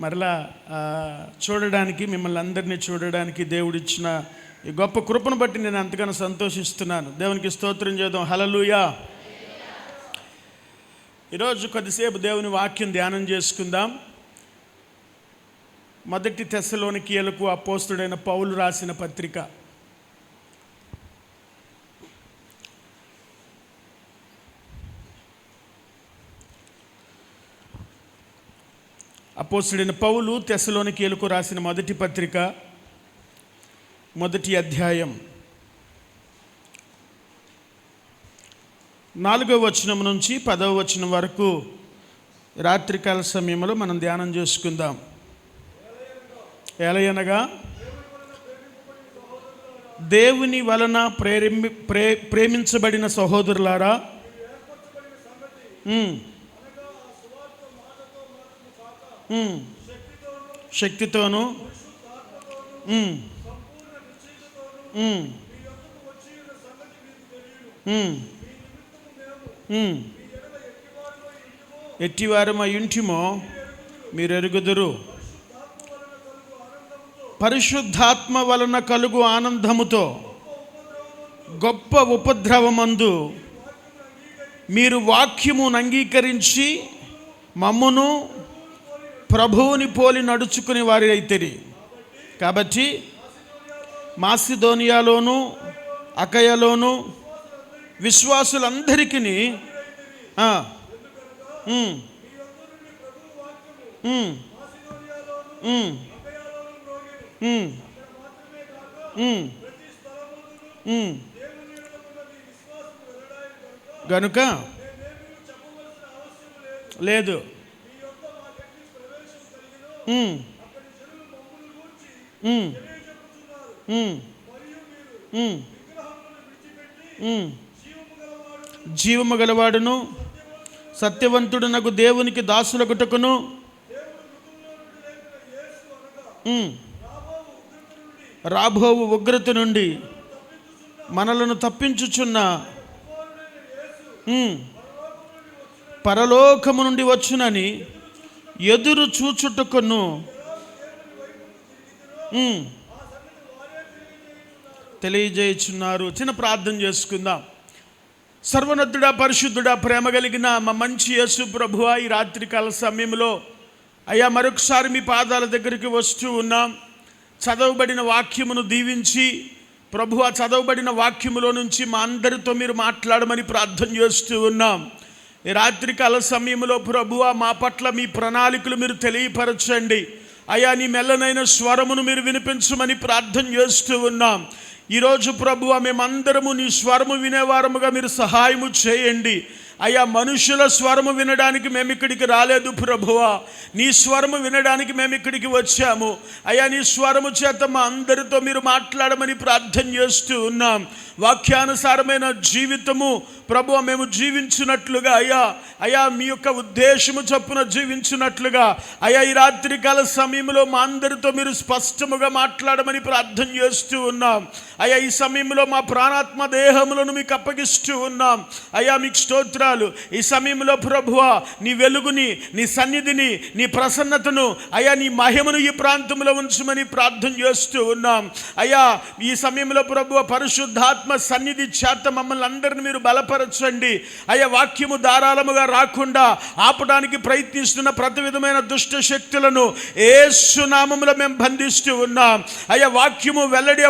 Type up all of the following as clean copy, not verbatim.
మరలా చూడడానికి, మిమ్మల్ని అందరినీ చూడడానికి దేవుడిచ్చిన ఈ గొప్ప కృపను బట్టి నేను అంతగానో సంతోషిస్తున్నాను. దేవునికి స్తోత్రం చేద్దాం. హల్లెలూయా. ఈరోజు కొద్దిసేపు దేవుని వాక్యం ధ్యానం చేసుకుందాం. మొదటి తెస్సలోనికీయులకు అపోస్తలుడైన పౌలు రాసిన పత్రిక. అపోస్తలుడైన పౌలు తెస్సలోనికీయులకు రాసిన మొదటి పత్రిక, మొదటి అధ్యాయం 4వ వచనం నుంచి 10వ వచనం వరకు రాత్రికాల సమయంలో మనం ధ్యానం చేసుకుందాం. ఎలయనగా దేవుని వలన ప్రేమించబడిన సహోదరులారా, శక్తితోను ఎట్టివారమై ఇంటిమో మీరు ఎరుగుదురు. పరిశుద్ధాత్మ వలన కలుగు ఆనందముతో గొప్ప ఉపద్రవమందు మీరు వాక్యమును అంగీకరించి మమ్మును ప్రభువుని పోలి నడుచుకుని వారి అయితిరి. కాబట్టి మాసిదోనియాలోను అకయలోను విశ్వాసులందరికీ గనుక లేదు. జీవము గలవాడును సత్యవంతుడునకు దేవునికి దాసులగుటకును రాబోవు ఉగ్రత నుండి మనలను తప్పించుచున్న పరలోకము నుండి వచ్చునని ఎదురు చూచుటకును తెలియజేయుచున్నారు. చిన్న ప్రార్థన చేసుకుందాం. సర్వోన్నతుడా, పరిశుద్ధుడా, ప్రేమ కలిగిన మా మంచి యేసు ప్రభువా, ఈ రాత్రికాల సమయంలో అయ్యా మరొకసారి మీ పాదాల దగ్గరికి వస్తూ ఉన్నాం. చదవబడిన వాక్యమును దీవించి ప్రభువా, చదవబడిన వాక్యములో నుంచి మా అందరితో మీరు మాట్లాడమని ప్రార్థన చేస్తూ ఉన్నాం. ఈ రాత్రికాల సమయంలో ప్రభువా, మా పట్ల మీ ప్రణాళికలు మీరు తెలియపరచండి. అయ్యా, నీ మెల్లనైన స్వరమును మీరు వినిపించమని ప్రార్థన చేస్తూ ఉన్నాం. ఈరోజు ప్రభువా, మేమందరము నీ స్వరము వినేవారముగా మీరు సహాయము చేయండి. అయ్యా, మనుషుల స్వరము వినడానికి మేము ఇక్కడికి రాలేదు ప్రభువా, నీ స్వరము వినడానికి మేము ఇక్కడికి వచ్చాము. అయ్యా, నీ స్వరము చేత మా అందరితో మీరు మాట్లాడమని ప్రార్థన చేస్తూ ఉన్నాం. వాక్యానుసారమైన జీవితము ప్రభువా మేము జీవించినట్లుగా అయ్యా మీ యొక్క ఉద్దేశము చొప్పున జీవించినట్లుగా అయ్యా ఈ రాత్రికాల సమయంలో మా అందరితో మీరు స్పష్టముగా మాట్లాడమని ప్రార్థన చేస్తూ ఉన్నాం. అయ్యా, ఈ సమయంలో మా ప్రాణాత్మ దేహములను మీకు అప్పగిస్తూ ఉన్నాం. అయ్యా, మీకు స్తోత్రాలు. ఈ సమయంలో ప్రభువా, నీ వెలుగుని, నీ సన్నిధిని, నీ ప్రసన్నతను, అయ్యా నీ మహిమను ఈ ప్రాంతంలో ఉంచమని ప్రార్థన చేస్తూ ఉన్నాం. అయ్యా, ఈ సమయంలో ప్రభువా, పరిశుద్ధాత్మ సన్నిధి చేత మమ్మల్ని అందరిని మీరు బలపరచండి. అయ్యా, వాక్యము ధారాళముగా రాకుండా ఆపడానికి ప్రయత్నిస్తున్న ప్రతి విధమైన దుష్ట శక్తులను యేసు నామములో మేము బంధిస్తూ ఉన్నాం. అయ్యా, వాక్యము వెల్లడి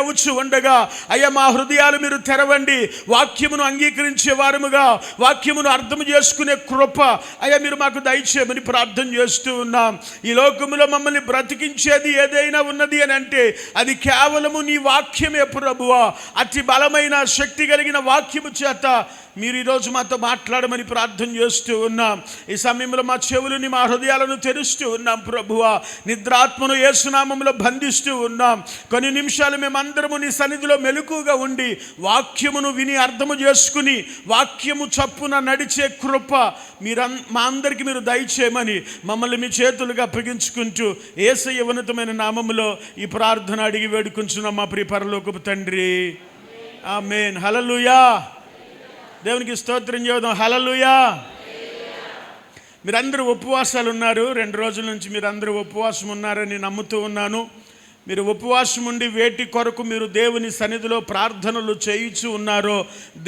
అవుచు ఉండగా అయ్యా మా హృదయాలు మీరు తెరవండి. వాక్యమును అంగీకరించే వారముగా, వాక్యమును అర్థం చేసుకునే కృప అయ్యా మీరు మాకు దయచేయమని ప్రార్థన చేస్తూ ఉన్నాం. ఈ లోకములో మమ్మల్ని బ్రతికించేది ఏదైనా ఉన్నది అని అంటే అది కేవలము నీ వాక్యమే ప్రభువా. అతి బలమైన శక్తి కలిగిన వాక్యము చేత మీరు ఈరోజు మాతో మాట్లాడమని ప్రార్థన చేస్తూ ఉన్నాం. ఈ సమయంలో మా చెవులని, మా హృదయాలను తెరుస్తూ ఉన్నాం ప్రభువా. నిద్రాత్మను యేసునామములో బంధిస్తూ ఉన్నాం. కొన్ని నిమిషాలు మేమందరము నీ సన్నిధిలో మెలకుగా ఉండి వాక్యమును విని అర్థము చేసుకుని వాక్యము చప్పున నడిచే కృప మా అందరికీ మీరు దయచేయమని మమ్మల్ని మీ చేతులుగా అప్పగించుకుంటూ యేసయ్య ఉన్నతమైన నామములో ఈ ప్రార్థన అడిగి వేడుకుంటున్నాం మా ప్రియ పరలోకపు తండ్రి. ఆమేన్. హల్లెలూయా. దేవునికి స్తోత్రం చేద్దాం. హల్లెలూయా. మీరందరూ ఉపవాసాలు ఉన్నారు. 2 రోజుల నుంచి మీరందరూ ఉపవాసం ఉన్నారని నమ్ముతూ ఉన్నాను. మీరు ఉపవాసం ఉండి వేటి కొరకు మీరు దేవుని సన్నిధిలో ప్రార్థనలు చేయించు ఉన్నారో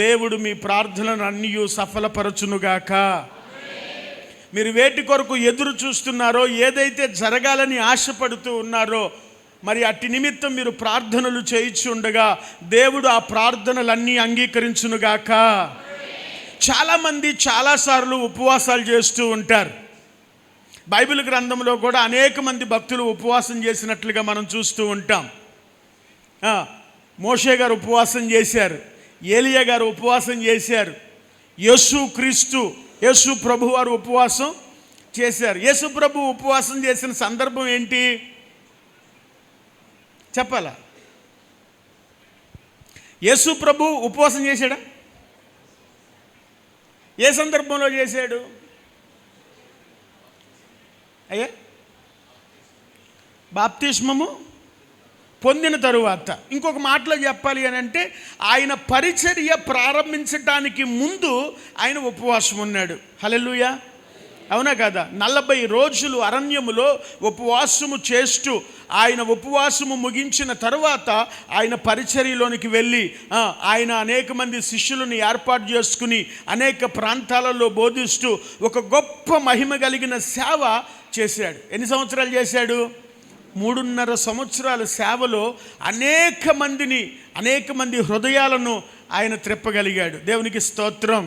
దేవుడు మీ ప్రార్థనలను అన్నీ సఫలపరచునుగాక. మీరు వేటి కొరకు ఎదురు చూస్తున్నారో, ఏదైతే జరగాలని ఆశపడుతూ ఉన్నారో, మరి అట్టి నిమిత్తం మీరు ప్రార్థనలు చేయించు ఉండగా దేవుడు ఆ ప్రార్థనలన్నీ అంగీకరించునుగాక. చాలామంది చాలాసార్లు ఉపవాసాలు చేస్తూ ఉంటారు. బైబిల్ గ్రంథంలో కూడా అనేక మంది భక్తులు ఉపవాసం చేసినట్లుగా మనం చూస్తూ ఉంటాం. మోషే గారు ఉపవాసం చేశారు, ఏలియా గారు ఉపవాసం చేశారు, యేసు ప్రభు వారు ఉపవాసం చేశారు. యేసు ప్రభు ఉపవాసం చేసిన సందర్భం ఏంటి చెప్పాలా? యేసు ప్రభు ఉపవాసం చేశాడా? ఏ సందర్భంలో చేశాడు? అయ్యా, బాప్తిస్మము పొందిన తరువాత. ఇంకొక మాటలో చెప్పాలి అని అంటే, ఆయన పరిచర్య ప్రారంభించడానికి ముందు ఆయన ఉపవాసం ఉన్నాడు. హల్లెలూయా, అవునా కదా? 40 రోజులు అరణ్యములో ఉపవాసము చేస్తూ ఆయన ఉపవాసము ముగించిన తర్వాత ఆయన పరిచర్యలోనికి వెళ్ళి ఆయన అనేక మంది శిష్యులను ఏర్పాటు చేసుకుని అనేక ప్రాంతాలలో బోధిస్తూ ఒక గొప్ప మహిమ కలిగిన సేవ చేశాడు. ఎన్ని సంవత్సరాలు చేశాడు? 3.5 సంవత్సరాల సేవలో అనేక మంది హృదయాలను ఆయన త్రిప్పగలిగాడు. దేవునికి స్తోత్రం.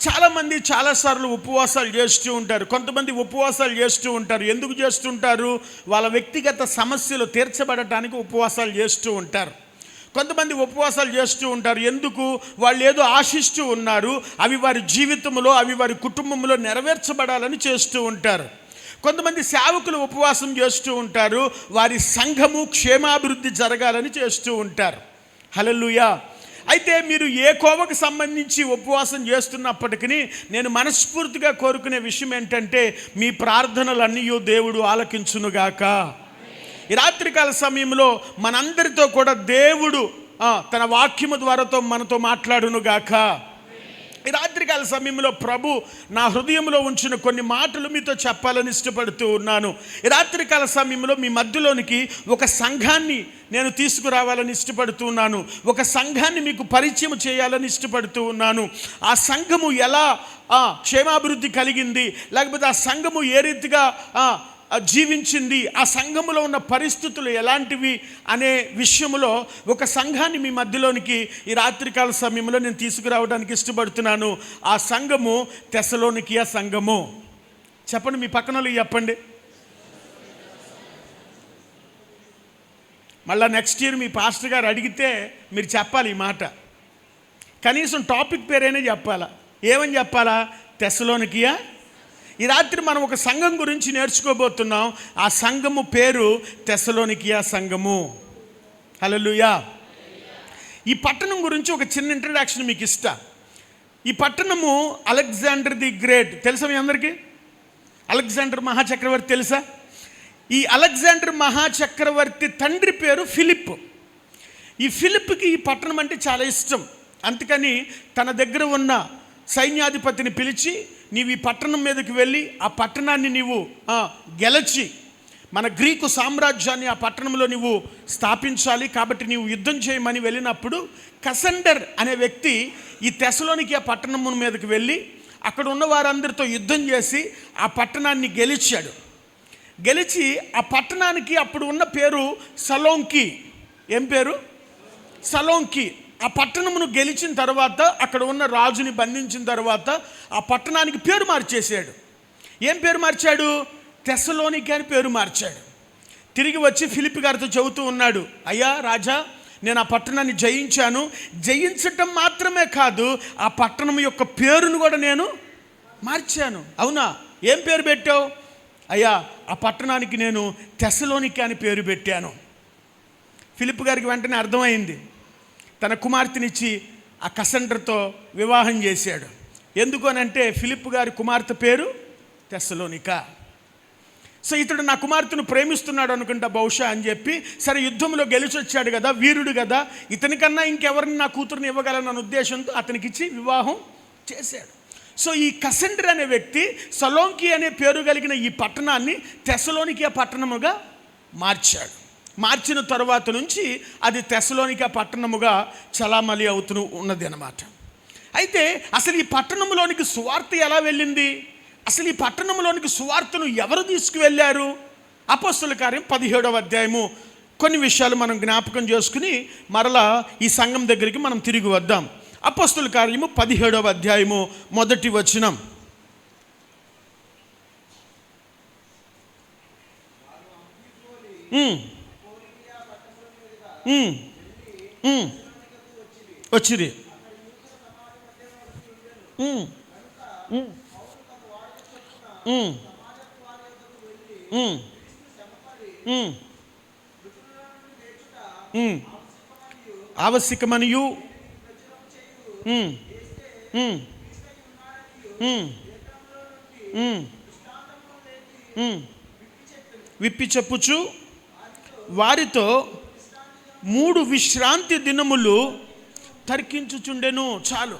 చాలామంది చాలాసార్లు ఉపవాసాలు చేస్తూ ఉంటారు. కొంతమంది ఉపవాసాలు చేస్తూ ఉంటారు. ఎందుకు చేస్తుంటారు? వాళ్ళ వ్యక్తిగత సమస్యలు తీర్చబడటానికి ఉపవాసాలు చేస్తూ ఉంటారు. కొంతమంది ఉపవాసాలు చేస్తూ ఉంటారు ఎందుకు? వాళ్ళు ఏదో ఆశిస్తూ ఉన్నారు, అవి వారి జీవితంలో, అవి వారి కుటుంబంలో నెరవేర్చబడాలని చేస్తూ ఉంటారు. కొంతమంది సేవకులు ఉపవాసం చేస్తూ ఉంటారు, వారి సంఘము క్షేమాభివృద్ధి జరగాలని చేస్తూ ఉంటారు. హల్లెలూయా. అయితే మీరు ఏ కోవకు సంబంధించి ఉపవాసం చేస్తున్నప్పటికీ నేను మనస్ఫూర్తిగా కోరుకునే విషయం ఏంటంటే, మీ ప్రార్థనలన్నీ దేవుడు ఆలకించునుగాక. ఈ రాత్రికాల సమయంలో మనందరితో కూడా దేవుడు తన వాక్యము ద్వారా మనతో మాట్లాడునుగాక. ఈ రాత్రికాల సమయంలో ప్రభు నా హృదయంలో ఉంచిన కొన్ని మాటలు మీతో చెప్పాలని ఇష్టపడుతూ ఉన్నాను. ఈ రాత్రికాల సమయంలో మీ మధ్యలోనికి ఒక సంఘాన్ని నేను తీసుకురావాలని ఇష్టపడుతూ ఉన్నాను. ఒక సంఘాన్ని మీకు పరిచయం చేయాలని ఇష్టపడుతూ ఉన్నాను. ఆ సంఘము ఎలా క్షేమాభివృద్ధి కలిగింది, లేకపోతే ఆ సంఘము ఏ రీతిగా జీవించింది, ఆ సంఘములో ఉన్న పరిస్థితులు ఎలాంటివి అనే విషయంలో ఒక సంఘాన్ని మీ మధ్యలోనికి ఈ రాత్రికాల సమయంలో నేను తీసుకురావడానికి ఇష్టపడుతున్నాను. ఆ సంఘము తెస్సలోనికియా సంఘము. చెప్పండి, మీ పక్కన చెప్పండి. మళ్ళీ నెక్స్ట్ ఇయర్ మీ పాస్టర్ గారు అడిగితే మీరు చెప్పాలి ఈ మాట. కనీసం టాపిక్ పేరైనా చెప్పాలా. ఏమని చెప్పాలా? తెస్సలోనికియా. ఈ రాత్రి మనం ఒక సంఘం గురించి నేర్చుకోబోతున్నాం. ఆ సంఘము పేరు తెస్సలోనికియా సంఘము. హల్లెలూయా. ఈ పట్టణం గురించి ఒక చిన్న ఇంట్రడక్షన్ మీకు ఇస్తా. ఈ పట్టణము అలెగ్జాండర్ ది గ్రేట్ తెలుసా మీ అందరికీ? అలెగ్జాండర్ మహాచక్రవర్తి తెలుసా? ఈ అలెగ్జాండర్ మహాచక్రవర్తి తండ్రి పేరు ఫిలిప్. ఈ ఫిలిప్కి ఈ పట్టణం అంటే చాలా ఇష్టం. అందుకని తన దగ్గర ఉన్న సైన్యాధిపతిని పిలిచి, నీవు ఈ పట్టణం మీదకి వెళ్ళి ఆ పట్టణాన్ని నీవు గెలిచి మన గ్రీకు సామ్రాజ్యాన్ని ఆ పట్టణంలో నీవు స్థాపించాలి, కాబట్టి నీవు యుద్ధం చేయమని వెళ్ళినప్పుడు కసండర్ అనే వ్యక్తి ఈ తెస్సలోనికియా పట్టణం మీదకి వెళ్ళి అక్కడ ఉన్న వారందరితో యుద్ధం చేసి ఆ పట్టణాన్ని గెలిచాడు. గెలిచి ఆ పట్టణానికి అప్పుడు ఉన్న పేరు సలోంకి. ఏం పేరు? సలోంకి. ఆ పట్టణమును గెలిచిన తర్వాత అక్కడ ఉన్న రాజుని బంధించిన తర్వాత ఆ పట్టణానికి పేరు మార్చేశాడు. ఏం పేరు మార్చాడు? తెస్సలోనికియా అని పేరు మార్చాడు. తిరిగి వచ్చి ఫిలిప్ గారితో చెబుతూ ఉన్నాడు, అయ్యా రాజా, నేను ఆ పట్టణాన్ని జయించాను. జయించటం మాత్రమే కాదు, ఆ పట్టణం యొక్క పేరును కూడా నేను మార్చాను. అవునా? ఏం పేరు పెట్టావు? అయ్యా, ఆ పట్టణానికి నేను తెస్సలోనికియా అని పేరు పెట్టాను. ఫిలిప్ గారికి వెంటనే అర్థమైంది. తన కుమార్తెనిచ్చి ఆ కసండ్రతో వివాహం చేశాడు. ఎందుకు అనంటే ఫిలిప్ గారి కుమార్తె పేరు తెస్సలోనికా. సో ఇతడు నా కుమార్తెను ప్రేమిస్తున్నాడు అనుకుంటా బహుశా అని చెప్పి, సరే యుద్ధంలో గెలిచి వచ్చాడు కదా, వీరుడు కదా, ఇతనికన్నా ఇంకెవరిని నా కూతురుని ఇవ్వగలనన్న ఉద్దేశంతో అతనికిచ్చి వివాహం చేశాడు. సో ఈ కసెండ్రి అనే వ్యక్తి సలోంకి అనే పేరు కలిగిన ఈ పట్టణాన్ని తెస్సలోనికే పట్టణముగా మార్చిన తరువాత నుంచి అది తెస్సలోనికే పట్టణముగా చలామణి అవుతూ ఉన్నది అన్నమాట. అయితే అసలు ఈ పట్టణంలోనికి సువార్త ఎలా వెళ్ళింది? అసలు ఈ పట్టణంలోనికి సువార్తను ఎవరు తీసుకువెళ్ళారు? అపోస్తలుల కార్యం 17వ అధ్యాయము కొన్ని విషయాలు మనం జ్ఞాపకం చేసుకుని మరలా ఈ సంఘం దగ్గరికి మనం తిరిగి వద్దాం. అపోస్తలుల కార్యము 17వ అధ్యాయము మొదటి వచనం. వచ్చిరి. ఆవశ్యకమనియు విప్పి చెప్పుచు వారితో 3 విశ్రాంతి దినములు తర్కించుచుండెను. చాలు.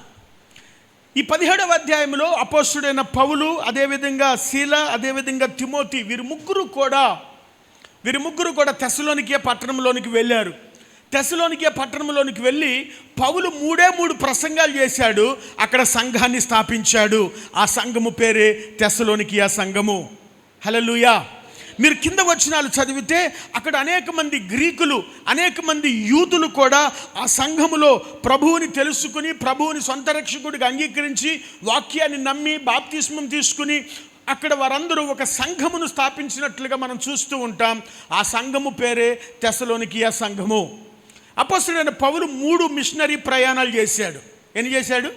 ఈ 17వ అధ్యాయంలో అపోస్తలుడైన పౌలు, అదేవిధంగా శీల, అదేవిధంగా తిమోతి వీరు ముగ్గురు కూడా తెస్సలోనికే పట్టణంలోనికి వెళ్ళారు. తెస్సలోనికే పట్టణంలోనికి వెళ్ళి పౌలు 3 ప్రసంగాలు చేశాడు. అక్కడ సంఘాన్ని స్థాపించాడు. ఆ సంఘము పేరే తెస్సలోనికియా సంఘము. హల్లెలూయా. మీరు కింద వచనాలు చదివితే అక్కడ అనేక మంది గ్రీకులు, అనేక మంది యూదులు కూడా ఆ సంఘములో ప్రభువుని తెలుసుకుని, ప్రభువుని సొంత రక్షకుడిగా అంగీకరించి, వాక్యాన్ని నమ్మి బాప్తిస్మం తీసుకుని అక్కడ వారందరూ ఒక సంఘమును స్థాపించినట్లుగా మనం చూస్తూ ఉంటాం. ఆ సంఘము పేరే తెస్సలోనికియా సంఘము. అపోస్తలుడైన పౌలు 3 మిషనరీ ప్రయాణాలు చేశాడు. ఎన్ని చేశాడు?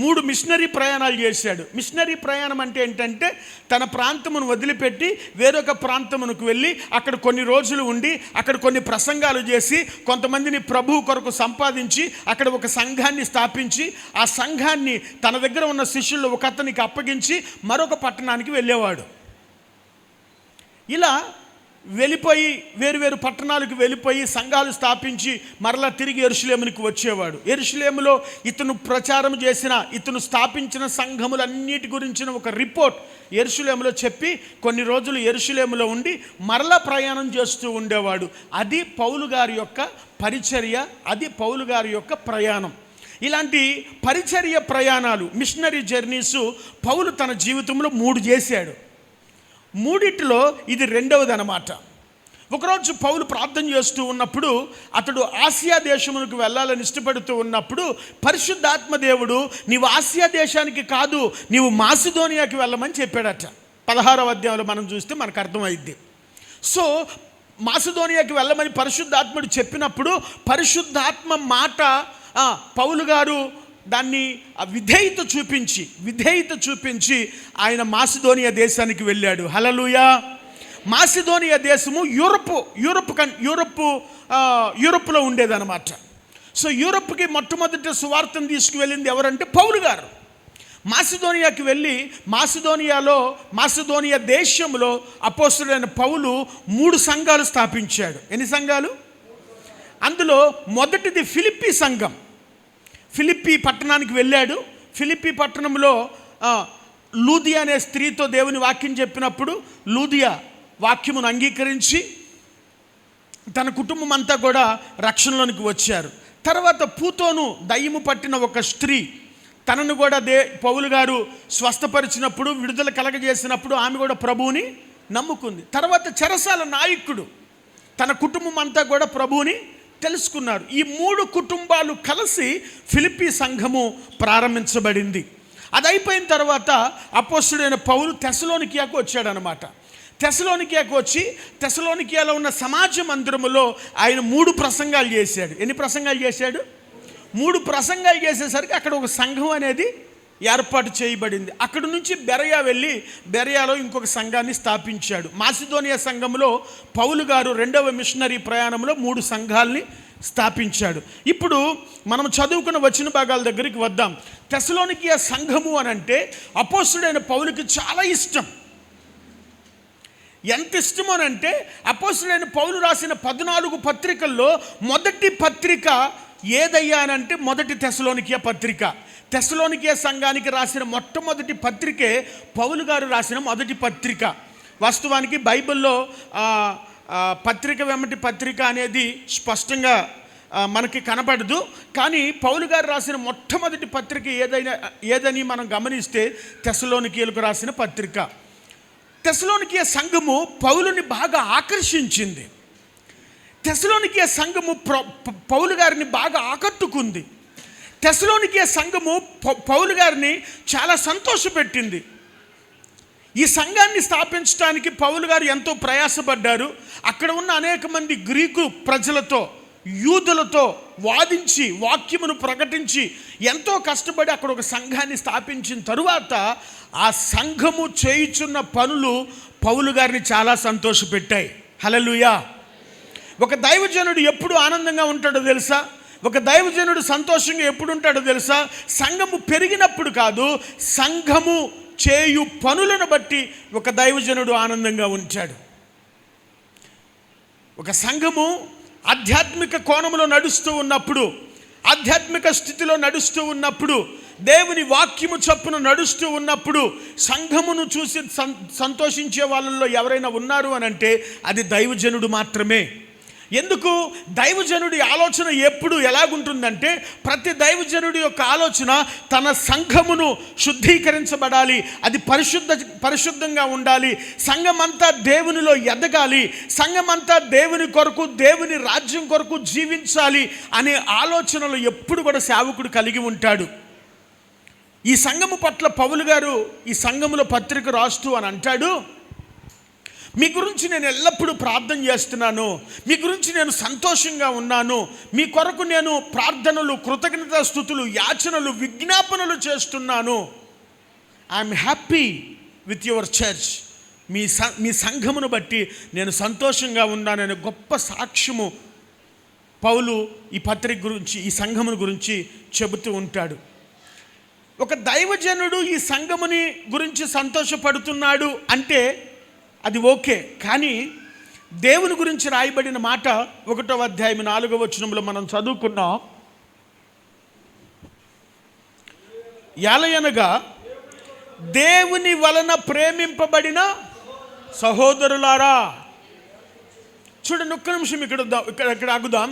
3 మిషనరీ ప్రయాణాలు చేశాడు. మిషనరీ ప్రయాణం అంటే ఏంటంటే తన ప్రాంతమును వదిలిపెట్టి వేరొక ప్రాంతమునకు వెళ్ళి అక్కడ కొన్ని రోజులు ఉండి అక్కడ కొన్ని ప్రసంగాలు చేసి కొంతమందిని ప్రభువు కొరకు సంపాదించి అక్కడ ఒక సంఘాన్ని స్థాపించి ఆ సంఘాన్ని తన దగ్గర ఉన్న శిష్యులు ఒక అతనికి అప్పగించి మరొక పట్టణానికి వెళ్ళేవాడు. ఇలా వెళ్ళిపోయి వేరు పట్టణాలకు వెళ్ళిపోయి సంఘాలు స్థాపించి మరలా తిరిగి యెరూషలేమునికి వచ్చేవాడు. యెరూషలేములో ఇతను ప్రచారం చేసిన, ఇతను స్థాపించిన సంఘములన్నిటి గురించిన ఒక రిపోర్ట్ యెరూషలేములో చెప్పి కొన్ని రోజులు యెరూషలేములో ఉండి మరలా ప్రయాణం చేస్తూ ఉండేవాడు. అది పౌలు గారి యొక్క పరిచర్య, అది పౌలు గారి యొక్క ప్రయాణం. ఇలాంటి పరిచర్య ప్రయాణాలు, మిషనరీ జర్నీసు పౌలు తన జీవితంలో 3 చేశాడు. 3లో ఇది 2వది అన్నమాట. ఒకరోజు పౌలు ప్రార్థన చేస్తూ ఉన్నప్పుడు అతడు ఆసియా దేశమునకు వెళ్ళాలని ఇష్టపడుతూ ఉన్నప్పుడు పరిశుద్ధాత్మ దేవుడు నీవు ఆసియా దేశానికి కాదు, నీవు మాసిదోనియాకి వెళ్ళమని చెప్పాడట. 16వ అధ్యాయంలో మనం చూస్తే మనకు అర్థమైద్ది. సో మాసిదోనియాకి వెళ్ళమని పరిశుద్ధాత్ముడు చెప్పినప్పుడు పరిశుద్ధాత్మ మాట పౌలు గారు దాన్ని విధేయత చూపించి ఆయన మాసిదోనియా దేశానికి వెళ్ళాడు. హల్లెలూయా. మాసిదోనియా దేశము యూరప్లో ఉండేదన్నమాట. సో యూరప్కి మొట్టమొదటి సువార్తను తీసుకువెళ్ళింది ఎవరంటే పౌలు గారు. మాసిదోనియాకి వెళ్ళి మాసిదోనియా దేశంలో అపోస్తలుడైన పౌలు 3 సంఘాలు స్థాపించాడు. ఎన్ని సంఘాలు? అందులో మొదటిది ఫిలిప్పీ సంఘం. ఫిలిప్పీ పట్టణానికి వెళ్ళాడు. ఫిలిప్పీ పట్టణంలో లూదియా అనే స్త్రీతో దేవుని వాక్యం చెప్పినప్పుడు లూదియా వాక్యమును అంగీకరించి తన కుటుంబం అంతా కూడా రక్షణలోనికి వచ్చారు. తర్వాత పూతోను దయ్యము పట్టిన ఒక స్త్రీ, తనను కూడా పౌలు గారు స్వస్థపరిచినప్పుడు, విడుదల కలగజేసినప్పుడు ఆమె కూడా ప్రభువుని నమ్ముకుంది. తర్వాత చెరసాల నాయకుడు తన కుటుంబం అంతా కూడా ప్రభువుని తెలుసుకున్నారు. ఈ 3 కుటుంబాలు కలిసి ఫిలిప్పీ సంఘము ప్రారంభించబడింది. అది అయిపోయిన తర్వాత అపోస్తలుడైన పౌలు తెస్సలోనికియాకు వచ్చాడనమాట. తెస్సలోనికియాకు వచ్చి తెస్సలోనికియాలో ఉన్న సమాజ మందిరములో ఆయన 3 ప్రసంగాలు చేశాడు. ఎన్ని ప్రసంగాలు చేశాడు? 3 ప్రసంగాలు చేసేసరికి అక్కడ ఒక సంఘం అనేది ఏర్పాటు చేయబడింది. అక్కడి నుంచి బెరయా వెళ్ళి బెరయాలో ఇంకొక సంఘాన్ని స్థాపించాడు. మాసిదోనియా సంఘంలో పౌలు గారు 2వ మిషనరీ ప్రయాణంలో 3 సంఘాలని స్థాపించాడు. ఇప్పుడు మనం చదువుకున్న వచన భాగాల దగ్గరికి వద్దాం. తెస్సలోనికియా సంఘము అని అంటే అపోస్తలుడైన పౌలుకి చాలా ఇష్టం. ఎంత ఇష్టమోనంటే అపోస్తలుడైన పౌలు రాసిన 14 పత్రికల్లో మొదటి పత్రిక ఏదయ్యా అనంటే మొదటి తెస్సలోనికియా పత్రిక. తెస్సలోనికే సంఘానికి రాసిన మొట్టమొదటి పత్రికే పౌలు గారు రాసిన మొదటి పత్రిక. వాస్తవానికి బైబిల్లో పత్రిక వెంబటి పత్రిక అనేది స్పష్టంగా మనకి కనపడదు. కానీ పౌలు గారు రాసిన మొట్టమొదటి పత్రిక ఏదని మనం గమనిస్తే తెస్సలోనికీయులకు రాసిన పత్రిక. తెస్సలోనికే సంఘము పౌలుని బాగా ఆకర్షించింది. తెస్సలోనికే సంఘము పౌలు గారిని బాగా ఆకట్టుకుంది. తెస్సలోనికే సంఘము పౌలు గారిని చాలా సంతోషపెట్టింది. ఈ సంఘాన్ని స్థాపించడానికి పౌలు గారు ఎంతో ప్రయాసపడ్డారు. అక్కడ ఉన్న అనేక మంది గ్రీకు ప్రజలతో, యూదులతో వాదించి వాక్యమును ప్రకటించి ఎంతో కష్టపడి అక్కడ ఒక సంఘాన్ని స్థాపించిన తరువాత ఆ సంఘము చేయుచున్న పనులు పౌలు గారిని చాలా సంతోషపెట్టాయి. హల్లెలూయా. ఒక దైవజనుడు ఎప్పుడు ఆనందంగా ఉంటాడో తెలుసా? ఒక దైవజనుడు సంతోషంగా ఎప్పుడు ఉంటాడో తెలుసా? సంఘము పెరిగినప్పుడు కాదు, సంఘము చేయు పనులను బట్టి ఒక దైవజనుడు ఆనందంగా ఉంటాడు. ఒక సంఘము ఆధ్యాత్మిక కోణంలో నడుస్తూ ఉన్నప్పుడు, ఆధ్యాత్మిక స్థితిలో నడుస్తూ ఉన్నప్పుడు, దేవుని వాక్యము చొప్పున నడుస్తూ ఉన్నప్పుడు సంఘమును చూసి సంతోషించే వాళ్ళల్లో ఎవరైనా ఉన్నారు అని అంటే అది దైవజనుడు మాత్రమే. ఎందుకు? దైవజనుడి ఆలోచన ఎప్పుడు ఎలాగుంటుందంటే, ప్రతి దైవజనుడి యొక్క ఆలోచన తన సంఘమును శుద్ధీకరించబడాలి, అది పరిశుద్ధంగా ఉండాలి, సంఘమంతా దేవునిలో ఎదగాలి, సంఘమంతా దేవుని కొరకు, దేవుని రాజ్యం కొరకు జీవించాలి అనే ఆలోచనలు ఎప్పుడు కూడా సేవకుడు కలిగి ఉంటాడు. ఈ సంఘము పట్ల పౌలు గారు ఈ సంఘములో పత్రిక రాస్తూ అని అంటాడు, మీ గురించి నేను ఎల్లప్పుడూ ప్రార్థన చేస్తున్నాను, మీ గురించి నేను సంతోషంగా ఉన్నాను, మీ కొరకు నేను ప్రార్థనలు, కృతజ్ఞతాస్తుతులు, యాచనలు, విజ్ఞాపనలు చేస్తున్నాను. I'm happy with your church. మీ సంఘమును బట్టి నేను సంతోషంగా ఉన్నాననే గొప్ప సాక్ష్యము పౌలు ఈ పత్రిక గురించి, ఈ సంఘమును గురించి చెబుతూ ఉంటాడు. ఒక దైవజనుడు ఈ సంఘముని గురించి సంతోషపడుతున్నాడు అంటే అది ఓకే. కానీ దేవుని గురించి రాయబడిన మాట 1వ అధ్యాయం 4వ వచనంలో మనం చదువుకున్నాం. ఏలయనగా దేవుని వలన ప్రేమింపబడిన సహోదరులారా. చూడండి, ఒక్క నిమిషం ఇక్కడ ఆగుదాం.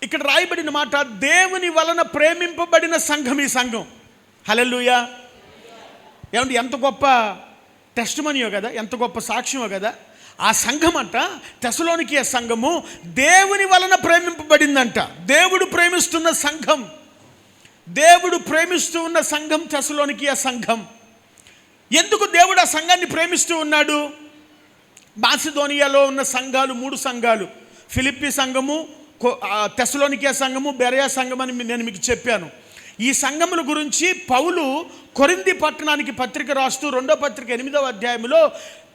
ఇక్కడ రాయబడిన మాట దేవుని వలన ప్రేమింపబడిన సంఘం ఈ సంఘం. హల్లెలూయా. ఏమంటే ఎంత గొప్ప టెస్టిమనీయో కదా, ఎంత గొప్ప సాక్ష్యమో కదా. ఆ సంఘం అంట, తెస్సలోనికే సంఘము దేవుని వలన ప్రేమింపబడిందంట. దేవుడు ప్రేమిస్తున్న సంఘం, దేవుడు ప్రేమిస్తూ ఉన్న సంఘం తెస్సలోనికే సంఘం. ఎందుకు దేవుడు ఆ సంఘాన్ని ప్రేమిస్తూ ఉన్నాడు? మాసిదోనియాలో ఉన్న సంఘాలు 3 సంఘాలు, ఫిలిప్పీ సంఘము, తెస్సలోనికే సంఘము, బెరయా సంఘం అని నేను మీకు చెప్పాను. ఈ సంఘముల గురించి పౌలు కొరింథీ పట్టణానికి పత్రిక రాస్తూ 2వ పత్రిక 8వ అధ్యాయంలో